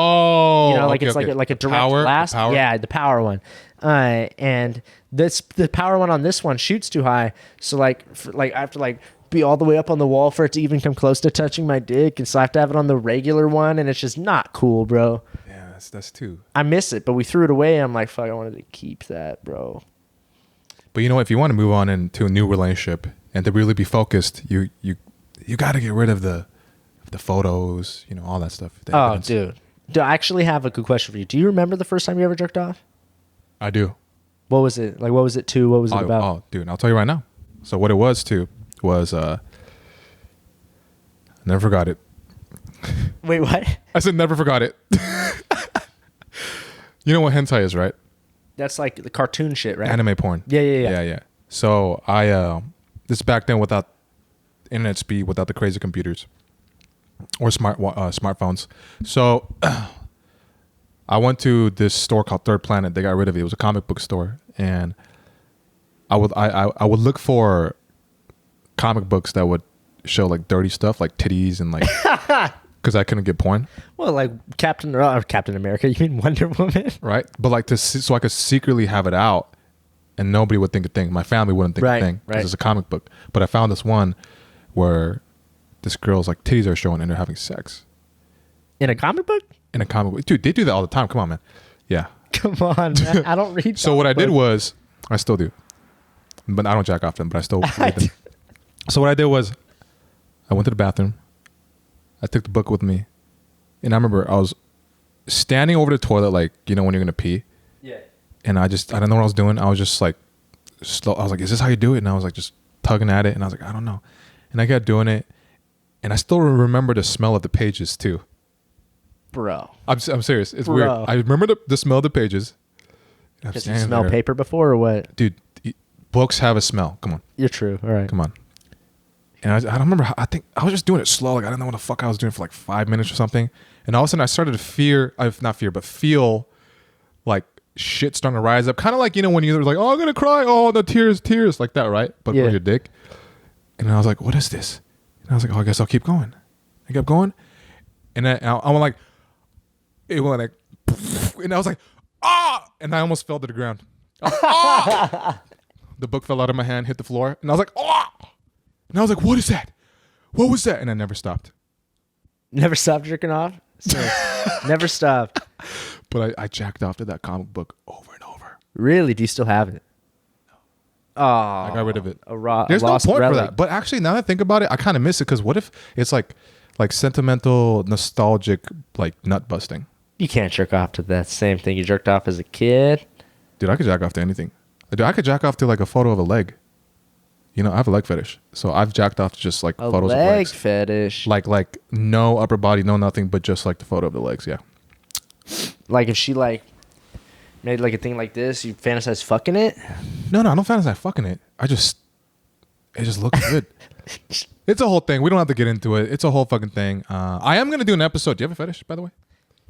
know, like it's like a direct blast. Yeah, the power one. And the power one on this one shoots too high. So like I have to like be all the way up on the wall for it to even come close to touching my dick. And so I have to have it on the regular one. And it's just not cool, bro. Yeah, that's too. I miss it, but we threw it away. I'm like, fuck, I wanted to keep that, bro. But you know what? If you want to move on into a new relationship and to really be focused, you got to get rid of the photos, you know, all that stuff. Oh, dude, I actually have a good question for you. Do you remember the first time you ever jerked off? I do. What was it? Like, what was it to? What was it about? Oh, dude, I'll tell you right now. So what it was to was, I never forgot it. Wait, what? I said never forgot it. You know what hentai is, right? That's like the cartoon shit, right? Anime porn. Yeah. So this is back then without internet speed, without the crazy computers or smartphones. So I went to this store called Third Planet. They got rid of it. It was a comic book store, and I would look for comic books that would show like dirty stuff, like titties and like, because I couldn't get porn. Well, like Captain America. You mean Wonder Woman? Right, but like so I could secretly have it out, and nobody would think a thing. My family wouldn't think a thing because it's a comic book. But I found this one where this girl's like titties are showing and they're having sex in a comic book. In a comic book, dude, they do that all the time. Come on, man. Yeah. Come on, man. I don't read. So what I did was, I still do, but I don't jack off them. But I still read them. So what I did was, I went to the bathroom. I took the book with me, and I remember I was standing over the toilet, like, you know, when you're gonna pee. Yeah. And I don't know what I was doing. I was just like, slow. I was like, is this how you do it? And I was like, just tugging at it, and I was like, I don't know. And I kept doing it, and I still remember the smell of the pages too. Bro, I'm serious. It's weird. I remember the smell of the pages. Did you smell paper before or what? Dude, books have a smell. Come on. You're true. All right. Come on. And I don't remember. I think I was just doing it slow. Like I didn't know what the fuck I was doing for like 5 minutes or something. And all of a sudden I started to feel like shit starting to rise up. Kind of like, you know, when you're like, oh, I'm going to cry. Oh, the tears like that, right? But for your dick. And I was like, what is this? And I was like, oh, I guess I'll keep going. I kept going. And then I went like, it went like, and I was like, ah! And I almost fell to the ground. Ah! The book fell out of my hand, hit the floor, and I was like, ah! And I was like, what is that? What was that? And I never stopped. Never stopped jerking off? Never stopped. But I jacked off to that comic book over and over. Really? Do you still have it? Oh, I got rid of it. There's no point relic. for that. But actually, now that I think about it, I kind of miss it, because what if it's like sentimental, nostalgic, like nut busting? You can't jerk off to that same thing you jerked off as a kid. Dude, I could jack off to anything. Dude, I could jack off to like a photo of a leg. You know, I have a leg fetish. So I've jacked off to just like photos of legs. Leg fetish. Like no upper body, no nothing, but just like the photo of the legs, yeah. Like if she like made like a thing like this, you fantasize fucking it? No, I don't fantasize fucking it. It just looks good. It's a whole thing. We don't have to get into it. It's a whole fucking thing. I am going to do an episode. Do you have a fetish, by the way?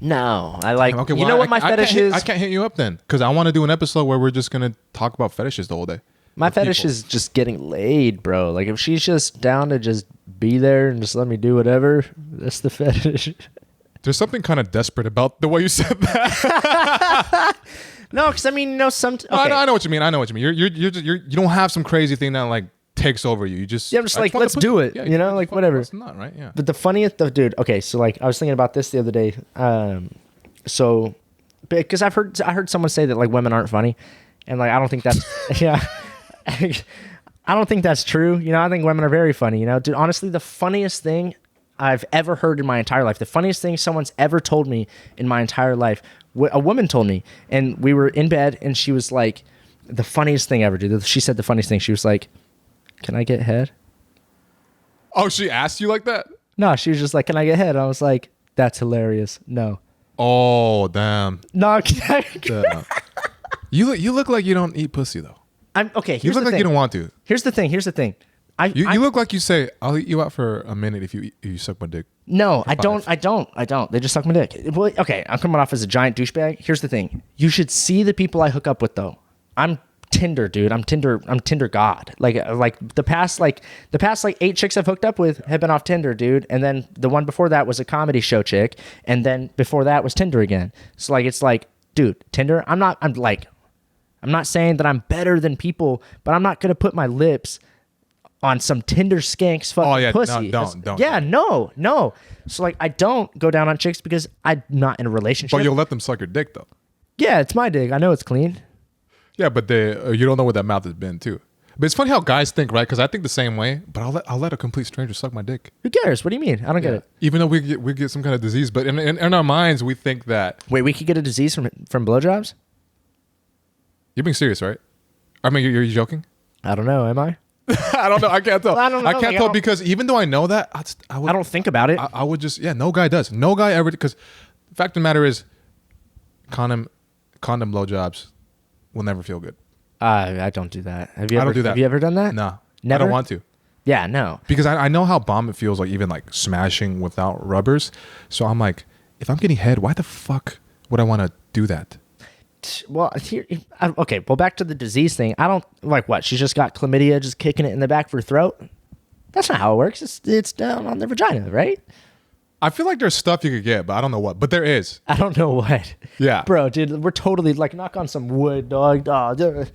No, I like. Okay, well, you know what my fetish is? I can't hit you up then, because I want to do an episode where we're just gonna talk about fetishes the whole day. My fetish is just getting laid, bro. Like if she's just down to just be there and just let me do whatever, that's the fetish. There's something kind of desperate about the way you said that. No, because I mean, okay. I know what you mean. I know what you mean. You don't have some crazy thing that like takes over you. You just I'm just like, let's do it. Yeah, you know, like whatever. It's not right. Yeah. But the funniest though, dude. Okay, so like I was thinking about this the other day. So because I heard someone say that like women aren't funny, and like I don't think that's yeah. I don't think that's true. You know, I think women are very funny. You know, dude. Honestly, the funniest thing I've ever heard in my entire life. The funniest thing someone's ever told me in my entire life. A woman told me, and we were in bed, and she was like, the funniest thing ever, dude. She said the funniest thing. She was like, "Can I get head?" Oh, she asked you like that? No, she was just like, "Can I get head?" And I was like, "That's hilarious." No. Oh, damn. No. Damn. You look like you don't eat pussy though. I'm okay. You look like you don't want to. Here's the thing. You look like you say, "I'll eat you out for a minute if you suck my dick." No, I don't. They just suck my dick. Well, okay, I'm coming off as a giant douchebag. Here's the thing. You should see the people I hook up with, though. I'm Tinder, dude. I'm Tinder God. Like the past 8 chicks I've hooked up with have been off Tinder, dude. And then the one before that was a comedy show chick, and then before that was Tinder again. So it's like, dude, Tinder. I'm not saying that I'm better than people, but I'm not gonna put my lips on some Tinder skanks fucking pussy. No, don't. Yeah, no. So I don't go down on chicks because I'm not in a relationship. But you'll let them suck your dick though. Yeah, it's my dick. I know it's clean. Yeah, but you don't know where that mouth has been too. But it's funny how guys think, right? Because I think the same way. But I'll let a complete stranger suck my dick. Who cares? What do you mean? I don't get it. Even though we get some kind of disease, but in our minds we think that. Wait, we could get a disease from blowjobs? You're being serious, right? I mean, you're joking? I don't know. Am I? I don't know. I can't tell. I don't know. I can't tell because even though I know that, I don't think about it. I would just no guy does. No guy ever, because the fact of the matter is, condom blowjobs will never feel good. I don't do that. Have you ever? I don't do that. Have you ever done that? No, Never? I don't want to. Yeah, no. Because I know how bomb it feels, like even like smashing without rubbers. So I'm like, if I'm getting head, why the fuck would I want to do that? Well, okay. Well, back to the disease thing. I don't what. She's just got chlamydia, just kicking it in the back of her throat. That's not how it works. It's down on the vagina, right? I feel like there's stuff you could get, but I don't know what. But there is. I don't know what. Yeah, bro, dude, we're totally knock on some wood, dog. Dude.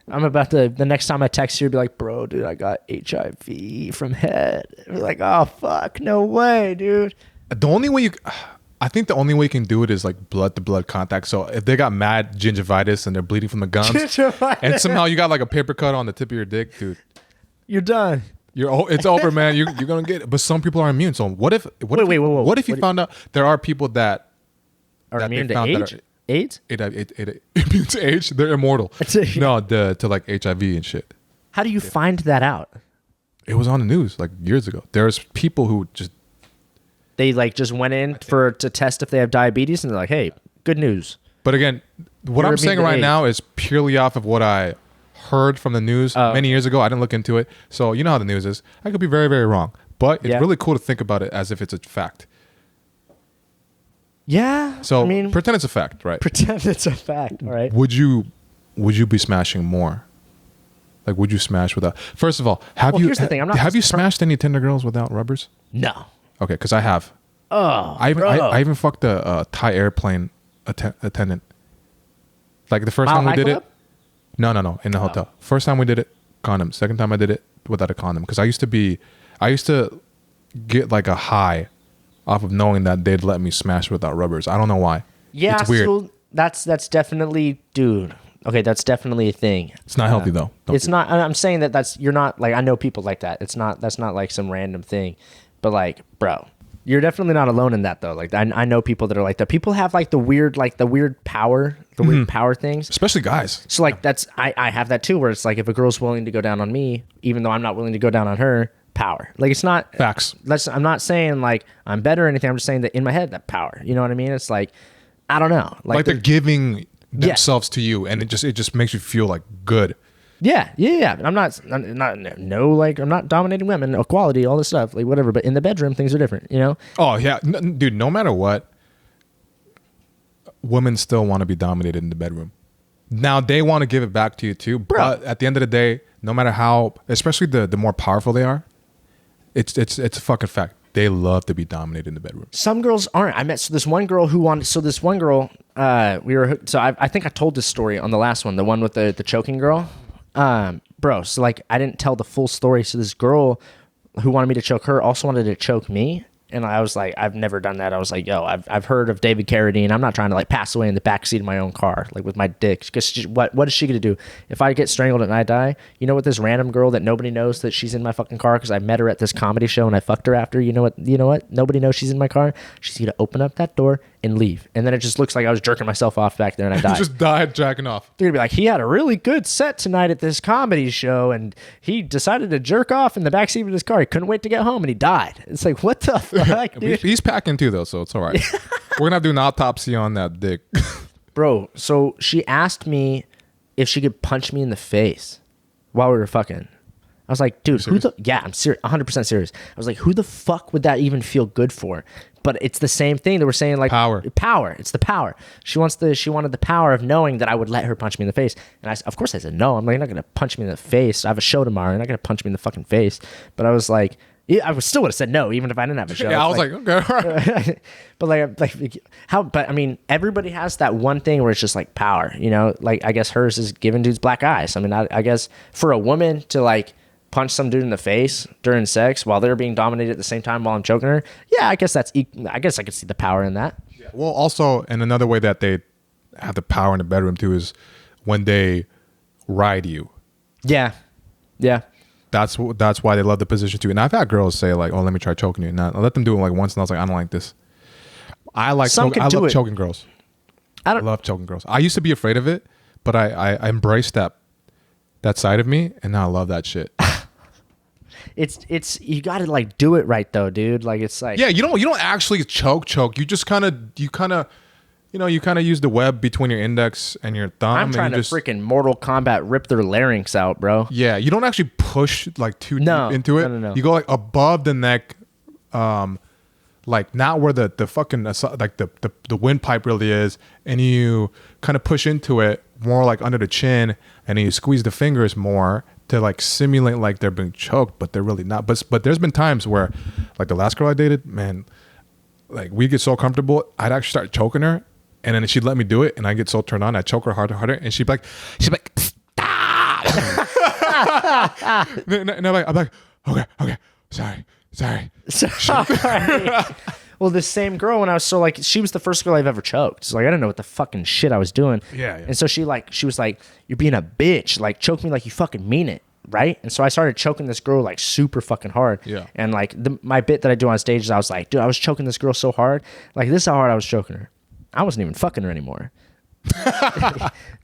I'm about to. The next time I text you, be like, "Bro, dude, I got HIV from head." Be like, "Oh fuck, no way, dude." I think the only way you can do it is like blood to blood contact. So if they got mad gingivitis and they're bleeding from the gums, and somehow you got like a paper cut on the tip of your dick, dude, you're done. It's over, man. You're gonna get it. But some people are immune. So what if you found out there are people that are immune to AIDS? AIDS? Immune to AIDS? They're immortal. No, to like HIV and shit. How do you find that out? It was on the news like years ago. There's people who just just went in to test if they have diabetes, and they're like, "Hey, good news." But again, what I'm saying right now is purely off of what I heard from the news many years ago. I didn't look into it, so you know how the news is. I could be very, very wrong, but it's really cool to think about it as if it's a fact. Yeah. So pretend it's a fact, right? Pretend it's a fact, all right? Would you be smashing more? Like, would you smash without? First of all, here's the thing. Have you smashed any Tinder girls without rubbers? No. Okay, because I have. Oh, I even fucked a Thai airplane attendant. Like the first time we did it. No, in the hotel. First time we did it, condom. Second time I did it without a condom, because I used to get like a high off of knowing that they'd let me smash without rubbers. I don't know why. Yeah, it's weird. So that's definitely, dude. Okay, that's definitely a thing. It's not healthy though. It's not. I'm saying that's you're not like, I know people like that. That's not like some random thing, but like, bro, you're definitely not alone in that though. Like I know people that are like that. People have like the weird power, weird power things. Especially guys. So like I have that too, where it's like if a girl's willing to go down on me, even though I'm not willing to go down on her, power. Like it's not facts. I'm not saying like I'm better or anything. I'm just saying that in my head, that power. You know what I mean? It's like, I don't know. Like they're giving themselves to you, and it just makes you feel like good. Yeah. I'm not dominating women, equality, all this stuff, like whatever. But in the bedroom, things are different, you know? Oh yeah, dude. No matter what, women still want to be dominated in the bedroom. Now they want to give it back to you too, but at the end of the day, no matter how, especially the more powerful they are, it's a fucking fact. They love to be dominated in the bedroom. Some girls aren't. I met this one girl who wanted. So this one girl, I think I told this story on the last one, the one with the choking girl. Bro, so like I didn't tell the full story. So this girl who wanted me to choke her also wanted to choke me, And I was like, I've never done that. I was like, yo, I've heard of David Carradine. I'm not trying to like pass away in the backseat of my own car, like with my dick. Because what is she gonna do if I get strangled and I die? You know what? This random girl that nobody knows that she's in my fucking car because I met her at this comedy show and I fucked her after. You know what? Nobody knows she's in my car. She's gonna open up that door and leave, and then it just looks like I was jerking myself off back there and I died. You just died jacking off. They're gonna be like, he had a really good set tonight at this comedy show, and he decided to jerk off in the backseat of his car. He couldn't wait to get home, and he died. It's like, what the fuck, dude? He's packing too, though, so it's all right. We're gonna have to do an autopsy on that dick. Bro, so she asked me if she could punch me in the face while we were fucking. I was like, dude, I'm serious, 100% serious. I was like, who the fuck would that even feel good for? But it's the same thing that we're saying, like power. It's the power. She wanted the power of knowing that I would let her punch me in the face. And of course I said no. I'm like, you're not gonna punch me in the face. I have a show tomorrow. You're not gonna punch me in the fucking face. But I was like, yeah, I still would have said no, even if I didn't have a show. Yeah, I was like okay. But I mean, everybody has that one thing where it's just like power, you know? Like, I guess hers is giving dudes black eyes. I mean, I guess for a woman to like punch some dude in the face during sex while they're being dominated at the same time while I'm choking her, yeah, I guess I guess I could see the power in that. Yeah. Well, also, and another way that they have the power in the bedroom too is when they ride you. Yeah. That's why they love the position too. And I've had girls say like, "Oh, let me try choking you." And I let them do it like once, and I was like, "I don't like this." I love choking girls. I love choking girls. I used to be afraid of it, but I embraced that side of me, and now I love that shit. It's you got to like do it right though, dude. Like it's like, yeah, you don't actually choke. You just kind of use the web between your index and your thumb. I'm trying to freaking Mortal Kombat rip their larynx out, bro. Yeah, you don't actually push like too deep into it. No. You go like above the neck, like not where the fucking like the windpipe really is, and you kind of push into it more like under the chin, and then you squeeze the fingers more to like simulate like they're being choked, but they're really not. But there's been times where, like the last girl I dated, man, like we get so comfortable, I'd actually start choking her, and then she'd let me do it, and I get so turned on, I choke her harder, and she'd be like, stop. and I'm like, okay, sorry. Well, the same girl when I was she was the first girl I've ever choked. So like I didn't know what the fucking shit I was doing. Yeah. And so she was like, you're being a bitch. Like choke me like you fucking mean it, right? And so I started choking this girl like super fucking hard. Yeah. And like my bit that I do on stage is I was like, dude, I was choking this girl so hard. Like this is how hard I was choking her. I wasn't even fucking her anymore.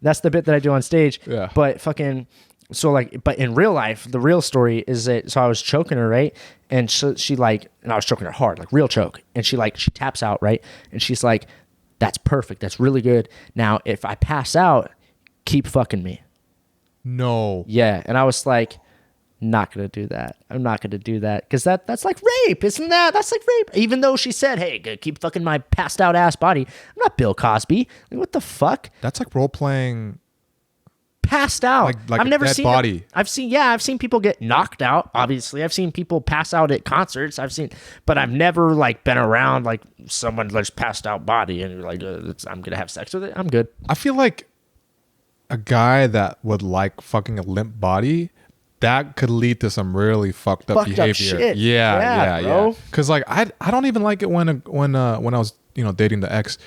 That's the bit that I do on stage. Yeah. But fucking. So like, but in real life, the real story is that, so I was choking her, right? And she like, and I was choking her hard, like real choke. And she taps out, right? And she's like, that's perfect. That's really good. Now, if I pass out, keep fucking me. No. Yeah. And I was like, not going to do that. I'm not going to do that. Cause that's like rape. Isn't that? That's like rape. Even though she said, hey, keep fucking my passed out ass body. I'm not Bill Cosby. Like, what the fuck? That's like role playing. Passed out. Like I've never dead seen body. I've seen people get knocked out. Obviously, I've seen people pass out at concerts. But I've never like been around like someone just passed out body and you're like, I'm gonna have sex with it. I'm good. I feel like a guy that would like fucking a limp body, that could lead to some really fucked up behavior. Shit. Yeah. Because like I don't even like it when I was dating the ex.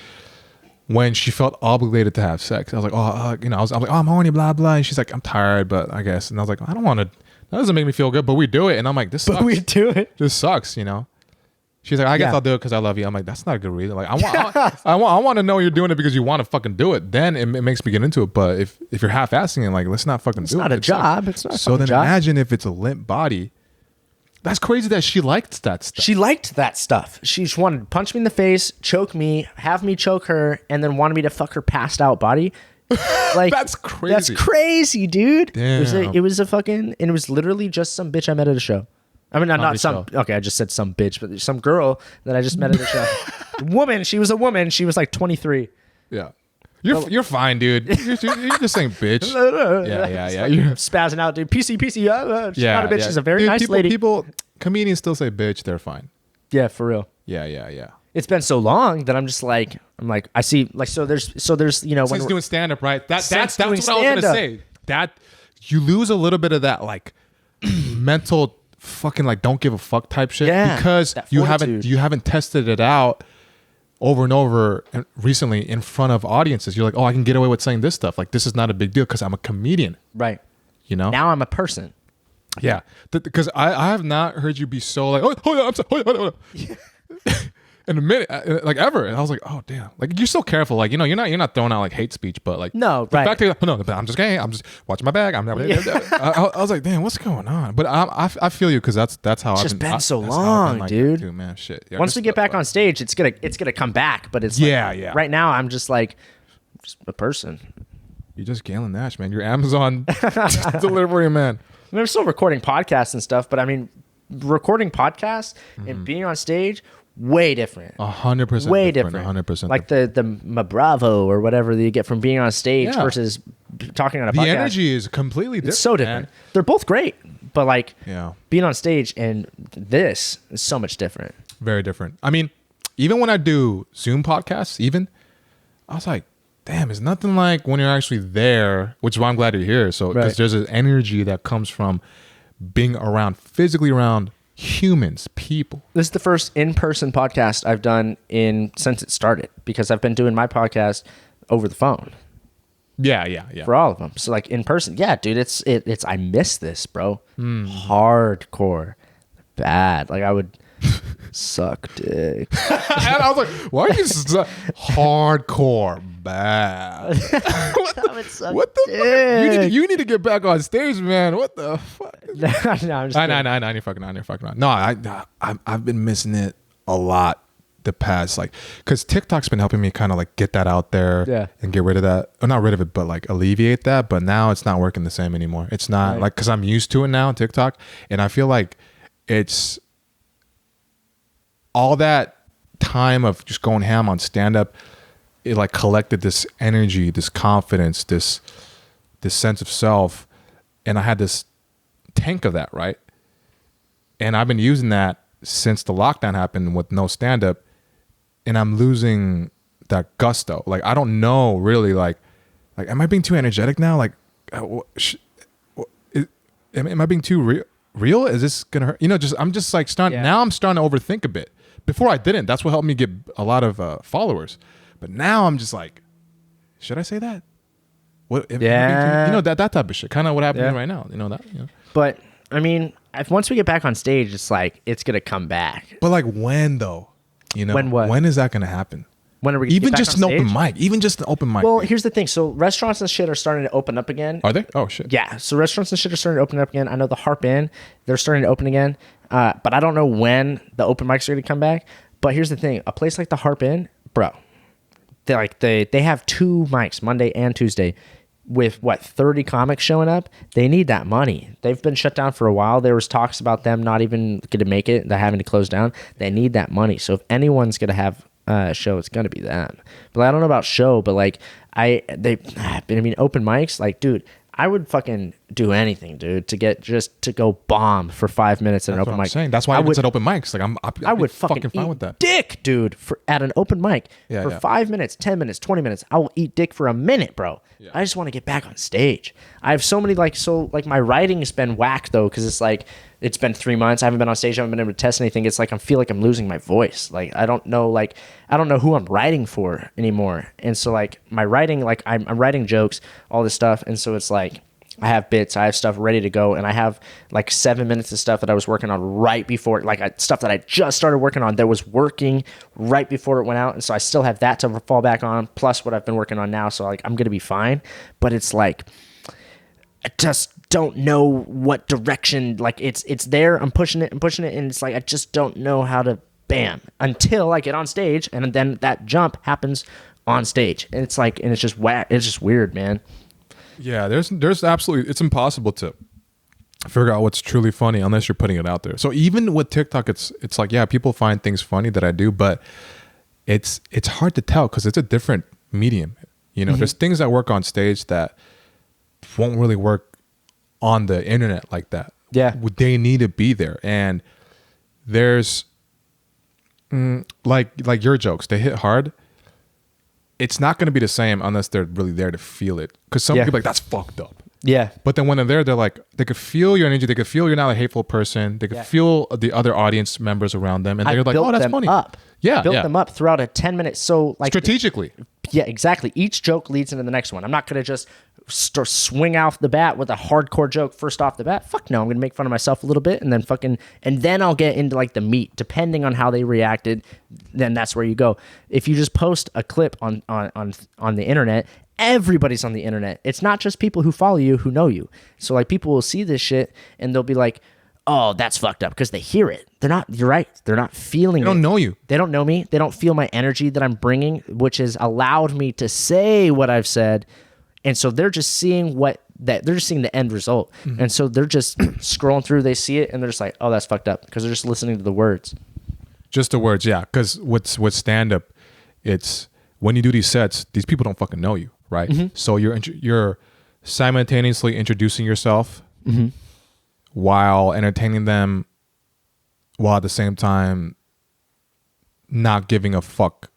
When she felt obligated to have sex, I was like, I was like, oh, I'm horny, blah blah, and she's like, I'm tired, but I guess, and I was like, I don't want to. That doesn't make me feel good, but we do it, and I'm like, this sucks. But we do it. This sucks, She's like, I guess I'll do it because I love you. I'm like, that's not a good reason. Like, I want to know you're doing it because you want to fucking do it. Then it makes me get into it. But if you're half-assing it, like, let's not fucking do it. It's not a job. It's not. So then imagine if it's a limp body. That's crazy that she liked that stuff. She liked that stuff. She just wanted to punch me in the face, choke me, have me choke her, and then wanted me to fuck her passed out body. Like that's crazy. That's crazy, dude. Damn. It was a fucking, and it was literally just some bitch I met at a show. I mean, not some. Show. Okay, I just said some bitch, but some girl that I just met at a show. Woman. She was a woman. She was like 23. Yeah. You're fine, dude. You're just saying bitch. Yeah. You're spazzing out, dude. PC. She's not a bitch. She's a very nice lady. Comedians still say bitch. They're fine. Yeah, for real. Yeah. It's been so long that I'm like, I see, like, so there's, Since when doing stand up, right? That's what I was gonna say. That you lose a little bit of that like mental fucking like don't give a fuck type shit Yeah, because that you fortitude. haven't tested it out over and over recently in front of audiences. You're like, oh, I can get away with saying this stuff. Like this is not a big deal because I'm a comedian. Right. You know? Now I'm a person. Yeah. Because I have not heard you be so like, oh, hold on, I'm sorry, hold on. In a minute, like ever, and I was like, "Oh damn!" Like you're so careful, like you're not throwing out like hate speech, but like No, the right. fact that no, but I'm just gay. I'm just watching my bag. I was like, "Damn, what's going on?" But I feel you because that's how It's I've just been so that's how I've long, been like dude. Too, man, shit. Yeah, Once we get back on stage, it's gonna come back. But it's like, Yeah. Right now, I'm just like just a person. You're just Galyn Nash, man. You're Amazon delivery man. I mean, I'm still recording podcasts and stuff, but I mean, recording podcasts and being on stage. Way different. 100%. Way different. 100%. Like the Bravo or whatever that you get from being on stage Yeah. versus talking on a The podcast. energy is completely different. It's so different. man. They're both great, but like Yeah. being on stage and this is so much different. Very different. I mean, even when I do Zoom podcasts, I was like, damn, it's nothing like when you're actually there, which is why I'm glad you're here. So, because Right. there's an energy that comes from being physically around humans, people. This is the first in-person podcast I've done since it started because I've been doing my podcast over the phone Yeah. for all of them. So like in person, yeah, dude, it's I miss this, bro. Hardcore, bad. Like I would suck dick. And I was like, why are you so hardcore bad? I would suck What the fuck? dick. You need to get back on stage, man. What the fuck? No, I'm just I kidding. know, you're fucking on. No, I've been missing it a lot the past, like, because TikTok's been helping me kind of like get that out there, Yeah. and get rid of that. Or not rid of it, but like alleviate that. But now it's not working the same anymore. It's not Right. like because I'm used to it now, TikTok, and I feel like it's all that time of just going ham on stand up. It like collected this energy, this confidence, this sense of self, and I had this tank of that, right? And I've been using that since the lockdown happened with no stand up, and I'm losing that gusto. Like I don't know really, like am I being too energetic now? Like am I being too real? Is this gonna hurt? I'm just like starting. Yeah. Now I'm starting to overthink a bit. Before I didn't. That's what helped me get a lot of followers. But now I'm just like, should I say that? What? Yeah. That type of shit. Kind of what happened to me Yeah. right now. You know that. But I mean, once we get back on stage, it's like it's gonna come back. But like when though? When what? When is that gonna happen? When are we gonna Even get back just on an open stage? mic. Even just an open mic. Well, here's the thing. So restaurants and shit are starting to open up again. Are they? Oh shit. Yeah, so restaurants and shit are starting to open up again. I know the Harp Inn, they're starting to open again, but I don't know when the open mics are going to come back. But here's the thing: a place like the Harp Inn, bro, they have 2 mics, Monday and Tuesday, with 30 comics showing up. They need that money. They've been shut down for a while. There was talks about them not even going to make it. They're having to close down. They need that money. So if anyone's going to have a show, it's going to be them. But I don't know about show, but like open mics, like, dude, I would fucking do anything, dude, to go bomb for 5 minutes at an That's open what I'm mic. saying. That's why I would said open mics. Like I would fucking fine eat with that. dick, dude, at an open mic Yeah, for yeah. 5 minutes, 10 minutes, 20 minutes. I will eat dick for a minute, bro. Yeah. I just want to get back on stage. I have so many my writing has been whack though, because it's like it's been 3 months. I haven't been on stage. I haven't been able to test anything. It's like I feel like I'm losing my voice. Like I don't know who I'm writing for anymore. And so like my writing, like I'm writing jokes, all this stuff, and so it's like I have bits, I have stuff ready to go, and I have like 7 minutes of stuff that I was working on right before, stuff that I just started working on that was working right before it went out, and so I still have that to fall back on, plus what I've been working on now, so like I'm gonna be fine. But it's like I just don't know what direction, like it's there, I'm pushing it, and it's like I just don't know how to bam until I get on stage, and then that jump happens on stage, and it's like, and it's just whack, it's just weird, man. Yeah, there's absolutely, it's impossible to figure out what's truly funny unless you're putting it out there. So even with TikTok, it's like, yeah, people find things funny that I do, but it's hard to tell because it's a different medium. There's things that work on stage that won't really work on the internet like that. Yeah. They need to be there. And there's like your jokes, they hit hard. It's not going to be the same unless they're really there to feel it. Because some people are like, that's fucked up. Yeah. But then when they're there, they're like, they could feel your energy. They could feel you're not a hateful person. They could feel the other audience members around them. And they're like, oh, that's funny. Built them up throughout a 10-minute. So like strategically. Yeah, exactly. Each joke leads into the next one. I'm not going to just swing off the bat with a hardcore joke first off the bat. Fuck no. I'm going to make fun of myself a little bit and then I'll get into like the meat. Depending on how they reacted, then that's where you go. If you just post a clip on the internet, everybody's on the internet. It's not just people who follow you who know you. So like people will see this shit and they'll be like, oh, that's fucked up, because they hear it. You're right. They're not feeling it. They don't know you. They don't know me. They don't feel my energy that I'm bringing, which has allowed me to say what I've said. And so they're just seeing they're just seeing the end result. Mm-hmm. And so they're just scrolling through, they see it and they're just like, oh, that's fucked up, because they're just listening to the words. Just the words. Yeah. Because with stand up, it's when you do these sets, these people don't fucking know you. Right. Mm-hmm. So you're simultaneously introducing yourself, mm-hmm. while entertaining them, while at the same time not giving a fuck.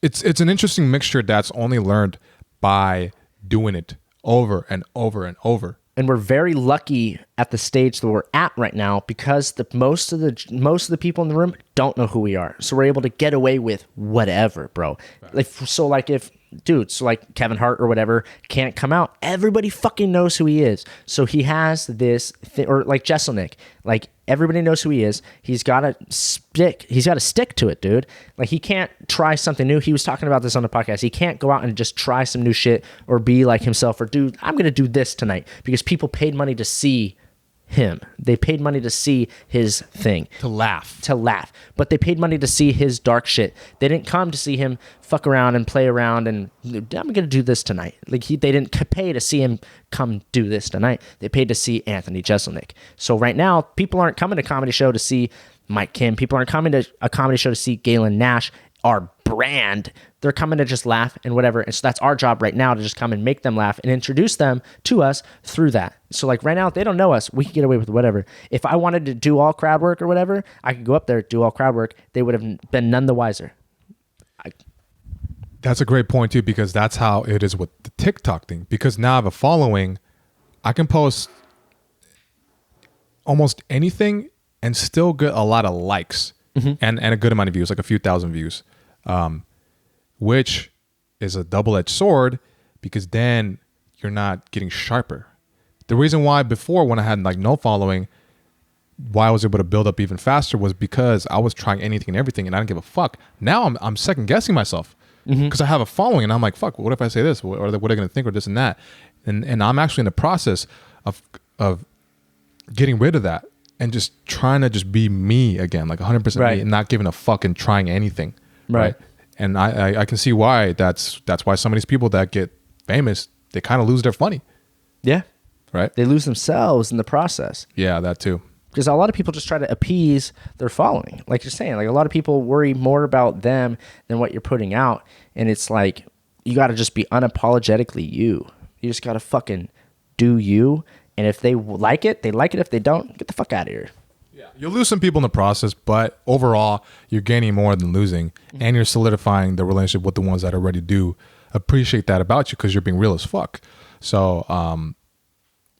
It's an interesting mixture that's only learned by doing it over and over and over. And we're very lucky at the stage that we're at right now, because most of the people in the room don't know who we are. So we're able to get away with whatever, bro. Right. Like Kevin Hart or whatever can't come out. Everybody fucking knows who he is. So he has this thing, or like Jesselnick, like everybody knows who he is. He's got to stick to it, dude. Like he can't try something new. He was talking about this on the podcast. He can't go out and just try some new shit or be like himself or I'm going to do this tonight, because people paid money to see him. They paid money to see his thing. To laugh. But they paid money to see his dark shit. They didn't come to see him fuck around and play around and I'm going to do this tonight. Like they didn't pay to see him come do this tonight. They paid to see Anthony Jeselnik. So right now, people aren't coming to a comedy show to see Mike Kim. People aren't coming to a comedy show to see Galyn Nash, our brand. They're coming to just laugh and whatever. And so that's our job right now, to just come and make them laugh and introduce them to us through that. So like right now, if they don't know us, we can get away with whatever. If I wanted to do all crowd work or whatever, I could go up there, do all crowd work. They would have been none the wiser. That's a great point too, because that's how it is with the TikTok thing. Because now I have a following, I can post almost anything and still get a lot of likes, mm-hmm. and a good amount of views, like a few thousand views. Which is a double-edged sword, because then you're not getting sharper. The reason why before, when I had like no following, why I was able to build up even faster was because I was trying anything and everything and I didn't give a fuck. Now I'm second guessing myself, because I have a following and I'm like, fuck, what if I say this? Or what are they going to think, or this and that? And I'm actually in the process of getting rid of that and just trying to just be me again, like 100% right. me, and not giving a fuck and trying anything. Right. And I can see why that's why some of these people that get famous, they kind of lose their funny. Yeah. Right. They lose themselves in the process. Yeah, that too. Because a lot of people just try to appease their following. Like you're saying, like a lot of people worry more about them than what you're putting out. And it's like, you got to just be unapologetically you. You just got to fucking do you. And if they like it, they like it. If they don't, get the fuck out of here. You'll lose some people in the process, but overall, you're gaining more than losing, mm-hmm. and you're solidifying the relationship with the ones that already do appreciate that about you, because you're being real as fuck. So, I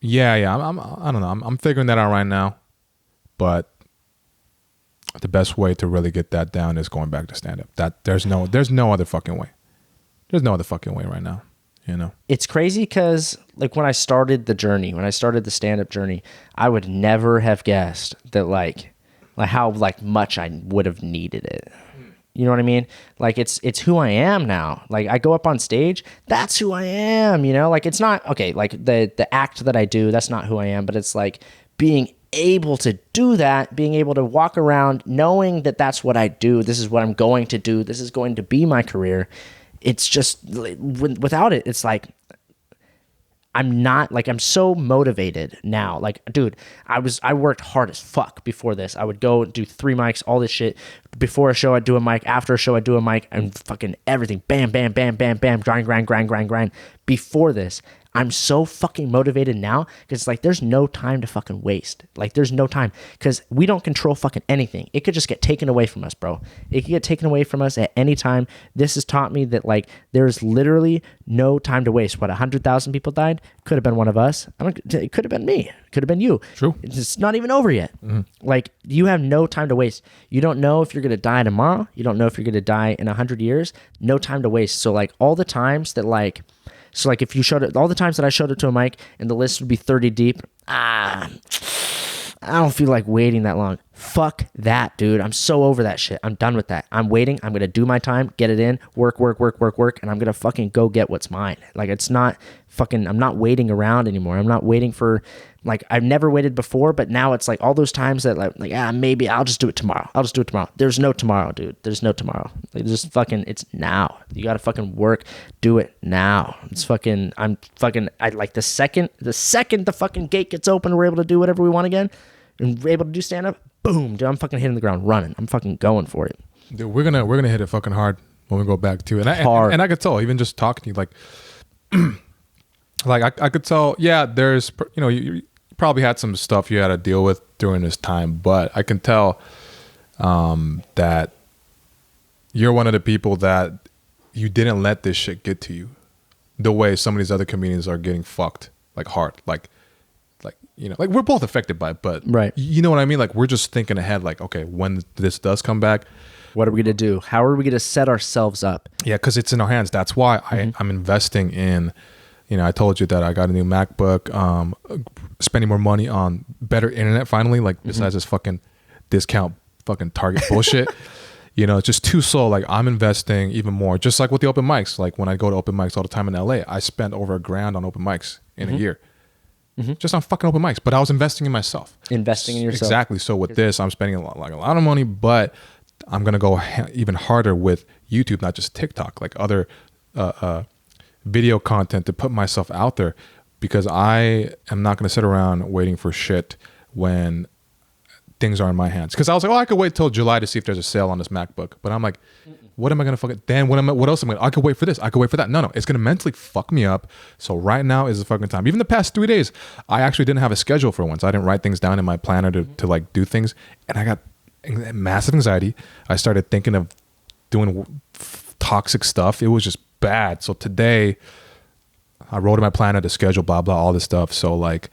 don't know. I'm figuring that out right now, but the best way to really get that down is going back to stand up. That there's no other fucking way. There's no other fucking way right now. You know, it's crazy because like when I started the stand-up journey, I would never have guessed that like how like much I would have needed it. You know what I mean? Like it's who I am now. Like I go up on stage, that's who I am, you know? Like it's not okay, like the act that I do, that's not who I am, but it's like being able to do that, being able to walk around knowing that that's what I do, this is what I'm going to do, this is going to be my career. It's just, without it, it's like, I'm so motivated now. Like, dude, I worked hard as fuck before this. I would go do 3 mics, all this shit. Before a show, I'd do a mic. After a show, I'd do a mic, and fucking everything. Bam, bam, bam, bam, bam. Grind. Before this, I'm so fucking motivated now because like there's no time to fucking waste. Like there's no time because we don't control fucking anything. It could just get taken away from us, bro. It could get taken away from us at any time. This has taught me that like there's literally no time to waste. What, 100,000 people died? Could have been one of us. It could have been me. Could have been you. True. It's not even over yet. Like you have no time to waste. You don't know if you're going to die tomorrow. You don't know if you're going to die in 100 years. No time to waste. So like all the times that like, so like if you showed it, all the times that I showed it to a mic and the list would be 30 deep, I don't feel like waiting that long. Fuck that, dude. I'm so over that shit. I'm done with that. I'm waiting. I'm going to do my time, get it in, work, and I'm going to fucking go get what's mine. Like it's not fucking, I'm not waiting around anymore. I'm not waiting for, like I've never waited before, but now it's like all those times that like maybe I'll just do it tomorrow. There's no tomorrow, dude. There's no tomorrow. Like just fucking, it's now. You got to fucking work, do it now. It's fucking, I like the second the fucking gate gets open, we're able to do whatever we want again and we're able to do stand up, boom, dude, I'm fucking hitting the ground running. I'm fucking going for it. Dude, we're gonna hit it fucking hard when we go back to it. And I could tell, even just talking to you, like, like I could tell, yeah, there's, you know, you probably had some stuff you had to deal with during this time, but I can tell that you're one of the people that you didn't let this shit get to you the way some of these other comedians are getting fucked, like hard, like you know, like we're both affected by it, but right, you know what I mean? Like we're just thinking ahead, like, okay, when this does come back, what are we gonna do? How are we gonna set ourselves up? Yeah, because it's in our hands. That's why I'm investing in, you know, I told you that I got a new MacBook, spending more money on better internet finally, like besides this fucking discount fucking Target bullshit. You know, it's just too slow. Like I'm investing even more, just like with the open mics. Like when I go to open mics all the time in LA, I spent over $1,000 on open mics in a year. Just on fucking open mics, but I was investing in myself. Investing in yourself. Exactly. So with this, I'm spending a lot of money, but I'm going to go even harder with YouTube, not just TikTok, like other video content to put myself out there, because I am not going to sit around waiting for shit when things are in my hands. Because I was like, oh, I could wait till July to see if there's a sale on this MacBook. But I'm like, what am I going to fucking, then what else am I going to, I could wait for this. I could wait for that. No, it's going to mentally fuck me up. So right now is the fucking time. Even the past 3 days, I actually didn't have a schedule for once. I didn't write things down in my planner to like do things. And I got massive anxiety. I started thinking of doing toxic stuff. It was just bad. So today I wrote in my planner to schedule blah, blah, all this stuff. So like,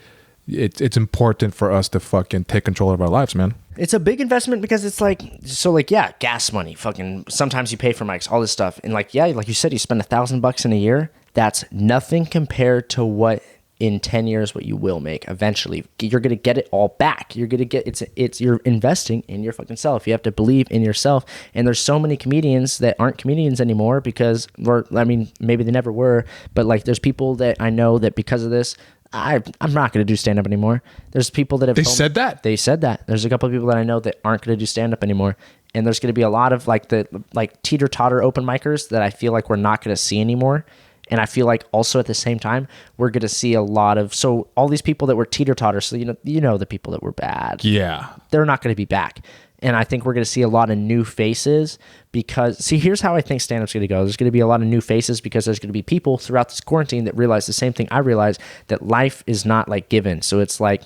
it's important for us to fucking take control of our lives, man. It's a big investment because it's like, so like, yeah, gas money, fucking, sometimes you pay for mics, all this stuff. And like, yeah, like you said, you spend $1,000 in a year. That's nothing compared to what in 10 years, what you will make eventually. You're going to get it all back. You're going to get, you're investing in your fucking self. You have to believe in yourself. And there's so many comedians that aren't comedians anymore because, or I mean, maybe they never were, but like there's people that I know that because of this, I'm not going to do stand-up anymore. There's people that have... They said that? They said that. There's a couple of people that I know that aren't going to do stand-up anymore. And there's going to be a lot of like the like teeter-totter open micers that I feel like we're not going to see anymore. And I feel like also at the same time, we're going to see a lot of... So all these people that were teeter-totter, so you know the people that were bad. Yeah. They're not going to be back. And I think we're going to see a lot of new faces because, see, here's how I think stand-up's going to go. There's going to be a lot of new faces because there's going to be people throughout this quarantine that realize the same thing I realized, that life is not like given. So it's like,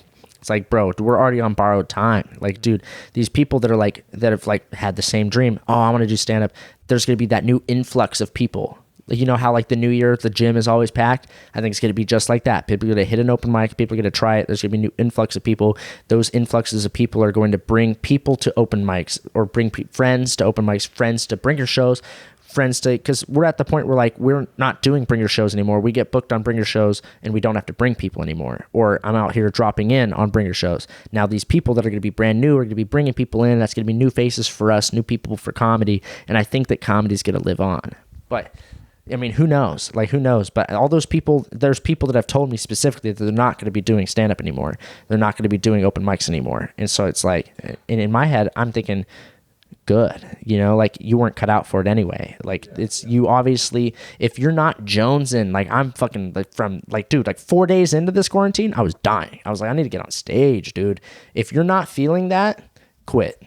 bro, we're already on borrowed time. Like, dude, these people that are like, that have like had the same dream. Oh, I want to do stand-up. There's going to be that new influx of people. You know how like the new year, the gym is always packed? I think it's going to be just like that. People are going to hit an open mic. People are going to try it. There's going to be a new influx of people. Those influxes of people are going to bring people to open mics or bring friends to open mics, friends to bringer shows, friends to, because we're at the point where like we're not doing bringer shows anymore. We get booked on bringer shows and we don't have to bring people anymore. Or I'm out here dropping in on bringer shows. Now these people that are going to be brand new are going to be bringing people in. That's going to be new faces for us, new people for comedy. And I think that comedy is going to live on. But I mean, who knows? Like, who knows? But all those people, there's people that have told me specifically that they're not going to be doing stand-up anymore. They're not going to be doing open mics anymore. And so it's like, and in my head, I'm thinking, good. You know, like, you weren't cut out for it anyway. Like, it's, you obviously, if you're not jonesing, like, I'm fucking, like, from, like, dude, like, 4 days into this quarantine, I was dying. I was like, I need to get on stage, dude. If you're not feeling that, quit.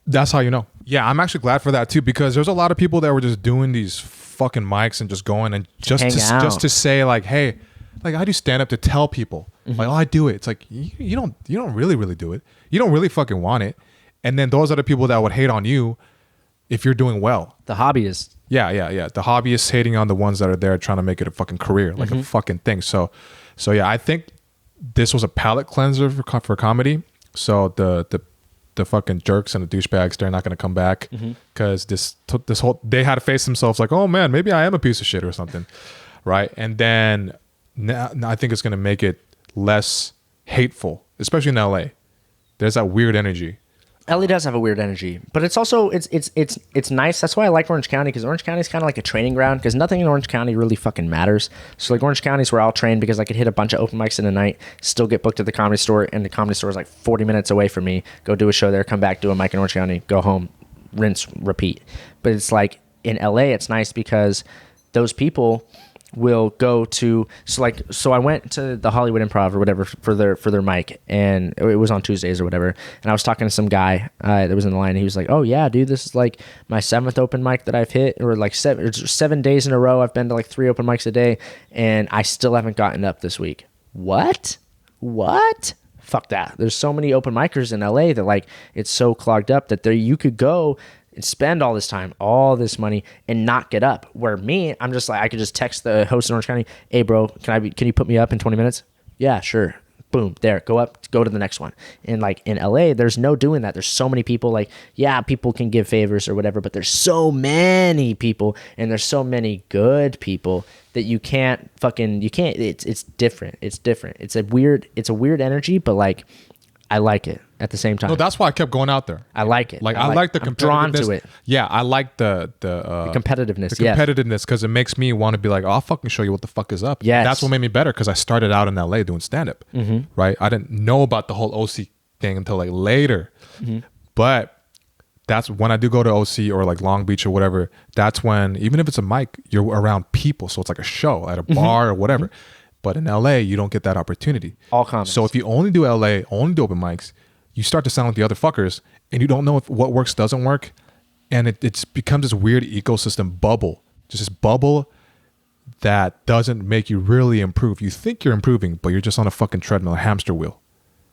That's how you know. Yeah, I'm actually glad for that, too, because there's a lot of people that were just doing these fucking mics and just going and just to say like, hey, like I do stand up to tell people like, oh, I do it. It's like you don't really do it. You don't really fucking want it. And then those are the people that would hate on you if you're doing well. The hobbyists. Yeah. The hobbyists hating on the ones that are there trying to make it a fucking career, like a fucking thing. So yeah, I think this was a palate cleanser for comedy. So the fucking jerks and the douchebags, they're not going to come back because this whole, they had to face themselves like, oh man, maybe I am a piece of shit or something. Right. And then now I think it's going to make it less hateful, especially in LA. There's that weird energy. LA does have a weird energy, but it's also it's nice. That's why I like Orange County, because Orange County is kind of like a training ground, because nothing in Orange County really fucking matters. So like Orange County is where I'll train, because I could hit a bunch of open mics in a night, still get booked at the Comedy Store, and the Comedy Store is like 40 minutes away from me. Go do a show there, come back, do a mic in Orange County, go home, rinse, repeat. But it's like in LA, it's nice because those people will go to, so I went to the Hollywood Improv or whatever for their mic, and it was on Tuesdays or whatever, and I was talking to some guy that was in the line, and he was like, oh yeah dude, this is like my 7th open mic that I've hit, or like 7 days in a row. I've been to like 3 open mics a day, and I still haven't gotten up this week. What fuck that. There's so many open micers in LA that like it's so clogged up that there you could go and spend all this time, all this money, and not get up. Where me, I'm just like, I could just text the host in Orange County, hey bro, can you put me up in 20 minutes? Yeah, sure. Boom, there, go up, go to the next one. And like in LA, there's no doing that. There's so many people, like, yeah, people can give favors or whatever, but there's so many people, and there's so many good people that you can't, it's different. It's different. It's a weird energy, but like, I like it at the same time. No, that's why I kept going out there. I like it. Like I like the competitiveness. I'm drawn to it. Yeah, I like the competitiveness. The competitiveness, because it makes me want to be like, oh, I'll fucking show you what the fuck is up. Yes. That's what made me better, because I started out in LA doing stand up. Right? I didn't know about the whole OC thing until like later. But that's when I do go to OC or like Long Beach or whatever. That's when, even if it's a mic, you're around people, so it's like a show at a bar or whatever. But in LA, you don't get that opportunity. All comics. So if you only do LA, only do open mics, you start to sound like the other fuckers, and you don't know if what works doesn't work, and it becomes this weird ecosystem bubble, just this bubble that doesn't make you really improve. You think you're improving, but you're just on a fucking treadmill, a hamster wheel.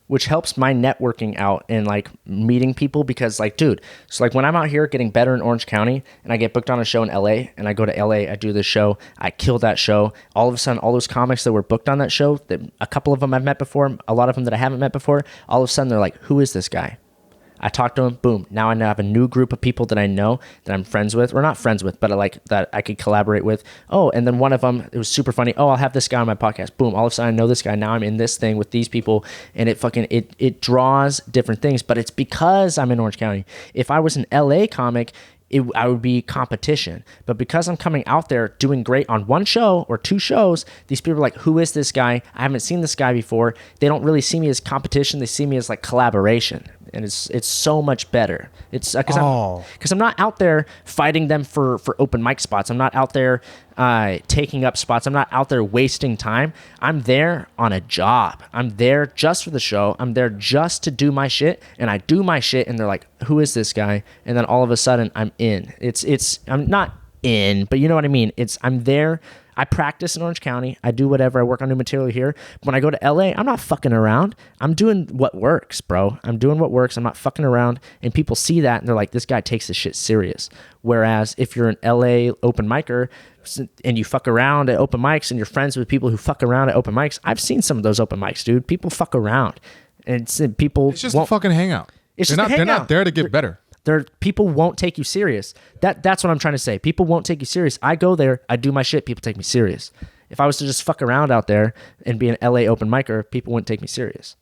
Which helps my networking out and like meeting people, because like, dude, so like when I'm out here getting better in Orange County and I get booked on a show in LA, and I go to LA, I do this show, I kill that show. All of a sudden, all those comics that were booked on that show, that a couple of them I've met before, a lot of them that I haven't met before, all of a sudden they're like, who is this guy? I talk to him, boom. Now I have a new group of people that I know, that I'm friends with, or not friends with, but I like that I could collaborate with. Oh, and then one of them, it was super funny. Oh, I'll have this guy on my podcast. Boom. All of a sudden I know this guy. Now I'm in this thing with these people, and it draws different things, but it's because I'm in Orange County. If I was an LA comic, I would be competition. But because I'm coming out there doing great on one show or 2 shows, these people are like, who is this guy? I haven't seen this guy before. They don't really see me as competition. They see me as like collaboration. And it's so much better. It's because I'm not out there fighting them for open mic spots. I'm not out there taking up spots. I'm not out there wasting time. I'm there on a job. I'm there just for the show. I'm there just to do my shit, and I do my shit, and they're like, who is this guy? And then all of a sudden I'm in. I'm not in, but you know what I mean? I'm there. I practice in Orange County. I do whatever. I work on new material here. When I go to LA, I'm not fucking around. I'm doing what works, bro. I'm doing what works. I'm not fucking around. And people see that, and they're like, this guy takes this shit serious. Whereas if you're an LA open micer and you fuck around at open mics, and you're friends with people who fuck around at open mics, I've seen some of those open mics, dude. People fuck around. And it's just a fucking hangout. They're not there to get better. People won't take you serious. That's what I'm trying to say. People won't take you serious. I go there, I do my shit, people take me serious. If I was to just fuck around out there and be an LA open micer, people wouldn't take me serious.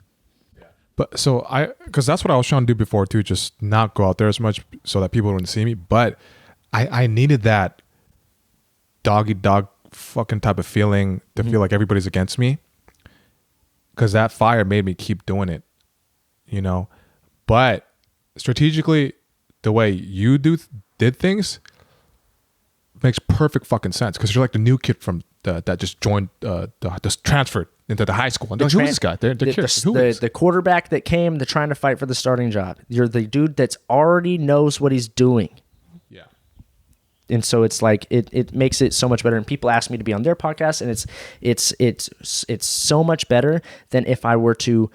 But because that's what I was trying to do before too, just not go out there as much so that people wouldn't see me. But I needed that dog fucking type of feeling to feel like everybody's against me, because that fire made me keep doing it, you know. But strategically, the way you did things makes perfect fucking sense, because you're like the new kid from that just joined, just transferred into the high school. And who's this guy? They're kids. The quarterback that came, they're trying to fight for the starting job. You're the dude that's already knows what he's doing. Yeah. And so it's like it makes it so much better. And people ask me to be on their podcast, and it's so much better than if I were to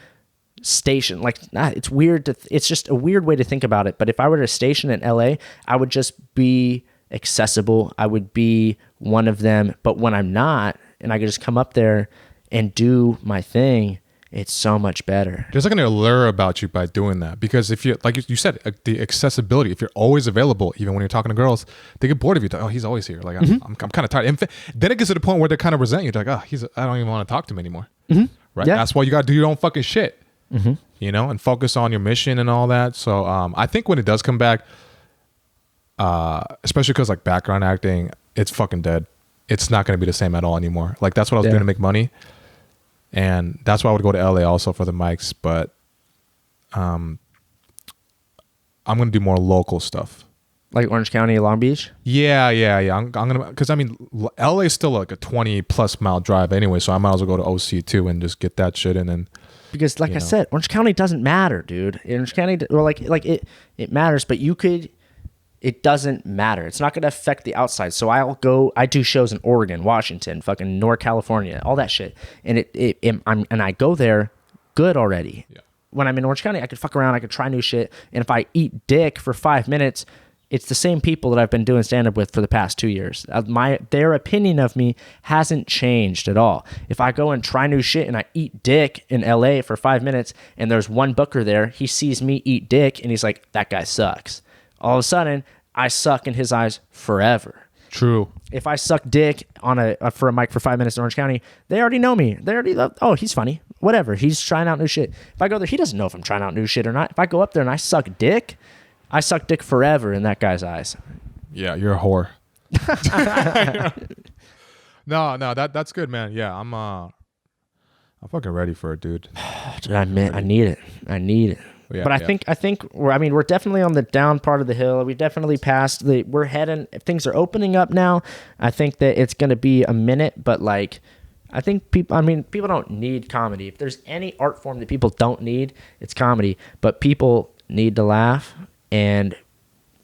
station. Like, it's weird it's just a weird way to think about it. But if I were to station in LA, I would just be accessible. I would be one of them. But when I'm not, and I could just come up there and do my thing, it's so much better. There's like an allure about you by doing that, because if you, like you said, the accessibility, if you're always available, even when you're talking to girls, they get bored of you. Oh, he's always here. Like, I'm kind of tired. And then it gets to the point where they kind of resent you. They're like, oh, I don't even want to talk to him anymore. Right? Yeah. That's why you got to do your own fucking shit, you know, and focus on your mission and all that. So I think when it does come back, especially because like background acting, it's fucking dead. It's not going to be the same at all anymore. Like, that's what I was doing to make money. And that's why I would go to LA also for the mics, but I'm going to do more local stuff. Like Orange County, Long Beach? Yeah. I'm going to, because I mean, LA is still like a 20 plus mile drive anyway, so I might as well go to OC too and just get that shit in. And because like I said, Orange County doesn't matter, dude. Orange County, or like it matters, but it doesn't matter. It's not going to affect the outside. So I do shows in Oregon, Washington, fucking North California, all that shit. And I go there good already. Yeah. When I'm in Orange County, I could fuck around. I could try new shit. And if I eat dick for 5 minutes, it's the same people that I've been doing stand-up with for the past 2 years. Their opinion of me hasn't changed at all. If I go and try new shit and I eat dick in LA for 5 minutes and there's one booker there, he sees me eat dick and he's like, that guy sucks. All of a sudden, I suck in his eyes forever. True. If I suck dick for a mic for 5 minutes in Orange County, they already know me. They already love, oh, he's funny. Whatever. He's trying out new shit. If I go there, he doesn't know if I'm trying out new shit or not. If I go up there and I suck dick forever in that guy's eyes. Yeah, you're a whore. No, that's good, man. Yeah, I'm fucking ready for it, dude. I need it. Yeah, but I think we're definitely on the down part of the hill. We definitely passed we're heading, if things are opening up now, I think that it's going to be a minute, but like, I think people don't need comedy. If there's any art form that people don't need, it's comedy, but people need to laugh, and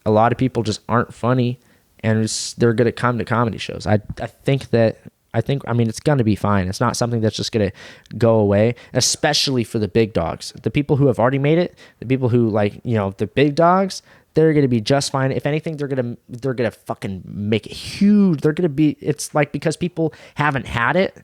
a lot of people just aren't funny, and they're going to come to comedy shows. I think it's going to be fine. It's not something that's just going to go away, especially for the big dogs. The people who have already made it, the people who the big dogs, they're going to be just fine. If anything, they're going to fucking make it huge. It's like, because people haven't had it.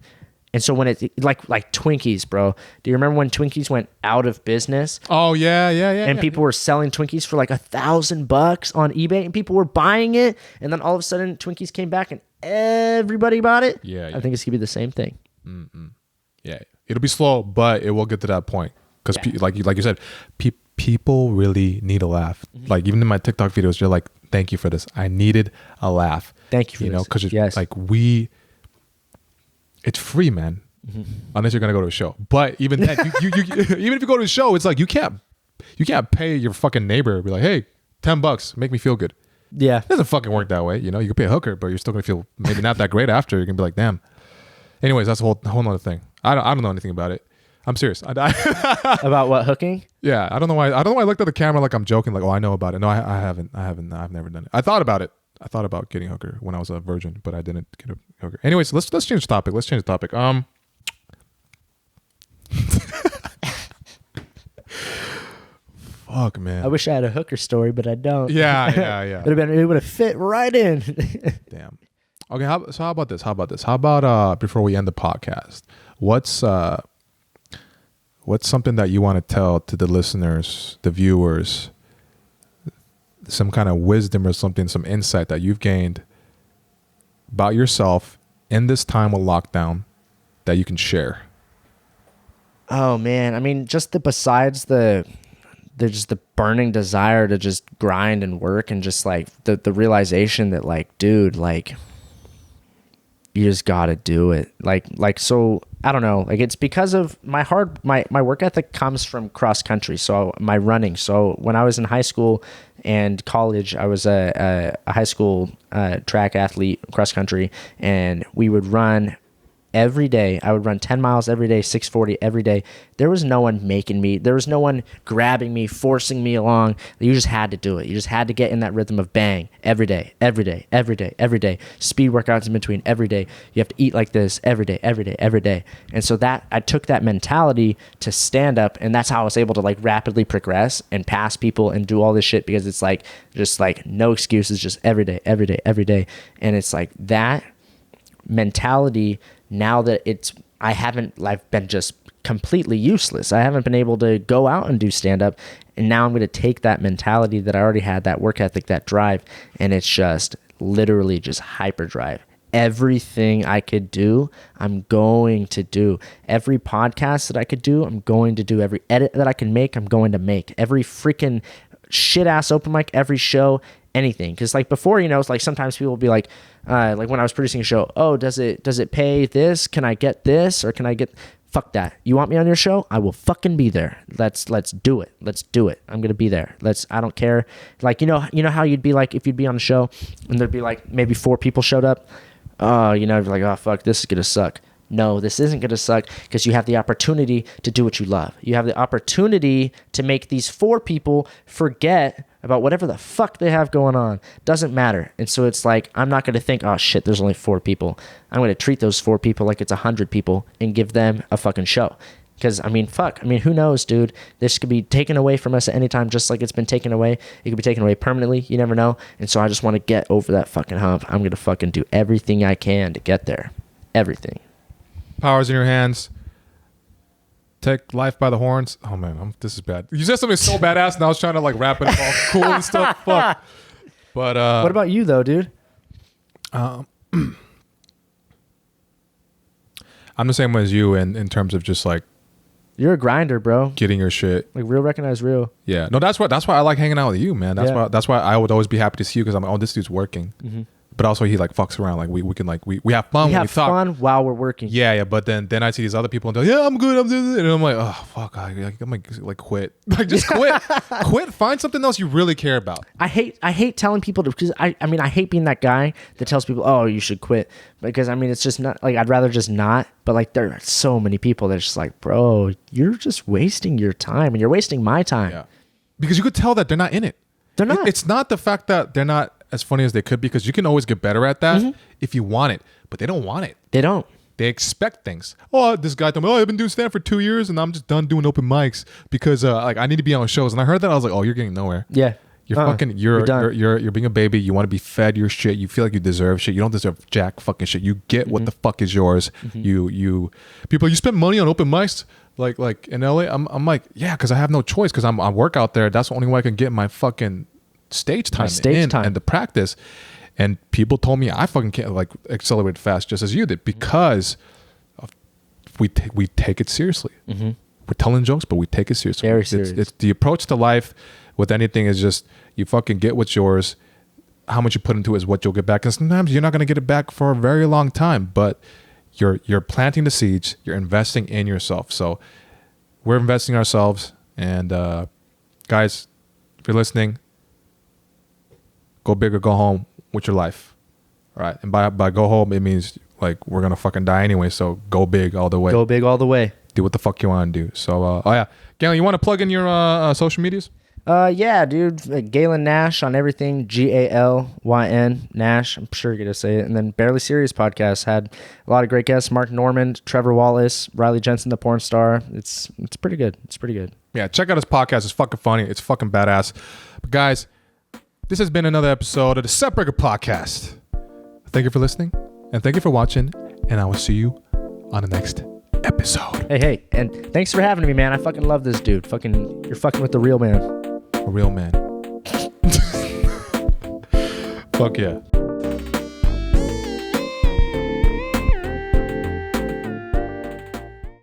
And so when it's like Twinkies, bro. Do you remember when Twinkies went out of business? Oh yeah. And people were selling Twinkies for like $1,000 on eBay, and people were buying it. And then all of a sudden, Twinkies came back, and everybody bought it. Yeah. I think it's gonna be the same thing. Mm-hmm. Yeah, it'll be slow, but it will get to that point, because like you said, people really need a laugh. Mm-hmm. Like, even in my TikTok videos, you're like, "Thank you for this. I needed a laugh." Thank you for this. Because like it's free, man. Mm-hmm. Unless you're gonna go to a show. But even then, you even if you go to a show, it's like you can't pay your fucking neighbor and be like, "Hey, $10, make me feel good." Yeah, it doesn't fucking work that way. You can pay a hooker, but you're still gonna feel maybe not that great after. You're gonna be like, "Damn." Anyways, that's a whole other thing. I don't know anything about it. I'm serious. About what, hooking? Yeah, I don't know why I looked at the camera like I'm joking, like, "Oh, I know about it." No, I haven't. I've never done it. I thought about it. I thought about getting a hooker when I was a virgin, but I didn't get a hooker. Anyways, let's change the topic. Fuck, man. I wish I had a hooker story, but I don't. Yeah. It would have fit right in. Damn. Okay, how about this? How about before we end the podcast, what's something that you want to tell to the listeners, the viewers, some kind of wisdom or something, some insight that you've gained about yourself in this time of lockdown that you can share? Oh man, I mean, besides the burning desire to just grind and work, and just like the realization that, like, dude, like, you just gotta do it. Like, so I don't know, like, it's because of my work ethic comes from cross country. So my running. So when I was in high school and college, I was a high school track athlete, cross country, and we would run every day. I would run 10 miles every day, 640 every day. There was no one making me. There was no one grabbing me, forcing me along. You just had to do it. You just had to get in that rhythm of bang every day, every day, every day, every day. Speed workouts in between every day. You have to eat like this every day, every day, every day. And so that I took that mentality to stand up, and that's how I was able to like rapidly progress and pass people and do all this shit, because it's like just like no excuses, just every day, every day, every day. And it's like that mentality, now that I've been just completely useless. I haven't been able to go out and do stand up, and now I'm going to take that mentality that I already had, that work ethic, that drive, and it's just literally just hyperdrive. Everything I could do, I'm going to do. Every podcast that I could do, I'm going to do. Every edit that I can make, I'm going to make. Every freaking shit ass open mic, every show, anything. Because like before, you know, it's like sometimes people will be like when I was producing a show, oh, does it pay this? Can I get this? Or can I get... Fuck that. You want me on your show? I will fucking be there. Let's do it. Let's do it. I'm gonna be there. I don't care. Like, you know how you'd be like if you'd be on the show and there'd be like maybe 4 people showed up. You know, you're like, oh fuck, this is gonna suck. No, this isn't going to suck, because you have the opportunity to do what you love. You have the opportunity to make these 4 people forget about whatever the fuck they have going on. Doesn't matter. And so it's like, I'm not going to think, oh shit, there's only 4 people. I'm going to treat those 4 people like it's 100 people and give them a fucking show. Because, I mean, fuck. I mean, who knows, dude? This could be taken away from us at any time, just like it's been taken away. It could be taken away permanently. You never know. And so I just want to get over that fucking hump. I'm going to fucking do everything I can to get there. Everything. Powers in your hands. Take life by the horns. Oh man, this is bad. You said something so badass, and I was trying to like wrap it up all cool and stuff. Fuck. But what about you though, dude? I'm the same way as you in terms of just like, you're a grinder, bro. Getting your shit. Like real recognize real. Yeah. No, that's why I like hanging out with you, man. That's why I would always be happy to see you, because I'm like, oh, this dude's working. Mm-hmm. But also he like fucks around. Like we can like we have fun. We have fun while we're working. Yeah. But then I see these other people and they're like, yeah, I'm good. I'm doing it. And I'm like, oh fuck, I'm like quit. Like just quit. Quit. Find something else you really care about. I hate telling people to, because I mean I hate being that guy that tells people, oh, you should quit, because I mean it's just not like, I'd rather just not. But like there are so many people that's just like, bro, you're just wasting your time and you're wasting my time. Yeah. Because you could tell that they're not in it. They're not. It's not the fact that they're not as funny as they could, because you can always get better at that if you want it, but they don't want it. They don't. They expect things. Oh, this guy told me, oh, I've been doing stand for 2 years and I'm just done doing open mics because like I need to be on shows. And I heard that, I was like, oh, you're getting nowhere. Yeah. You're being a baby. You want to be fed your shit. You feel like you deserve shit. You don't deserve jack fucking shit. You get what the fuck is yours. You people, you spend money on open mics like in LA. I'm like, yeah, because I have no choice, because I work out there. That's the only way I can get my fucking stage time and the practice. And people told me I fucking can't like accelerate fast just as you did, because we take it seriously. We're telling jokes, but we take it seriously. Very serious. It's the approach to life with anything is just, you fucking get what's yours. How much you put into it is what you'll get back. And sometimes you're not going to get it back for a very long time, but you're planting the seeds. You're investing in yourself. So we're investing in ourselves. And guys, if you're listening, go big or go home with your life. All right. And by go home, it means like we're going to fucking die anyway. So go big all the way. Go big all the way. Do what the fuck you want to do. So, oh yeah. Galyn, you want to plug in your social medias? Yeah, dude. Galyn Nash on everything. Galyn Nash. I'm sure you're going to say it. And then Barely Serious podcast had a lot of great guests. Mark Normand, Trevor Wallace, Riley Jensen, the porn star. It's pretty good. It's pretty good. Yeah, check out his podcast. It's fucking funny. It's fucking badass. But guys, this has been another episode of the Set Breaker Podcast. Thank you for listening, and thank you for watching, and I will see you on the next episode. Hey, and thanks for having me, man. I fucking love this dude. You're fucking with the real man. A real man. Fuck yeah.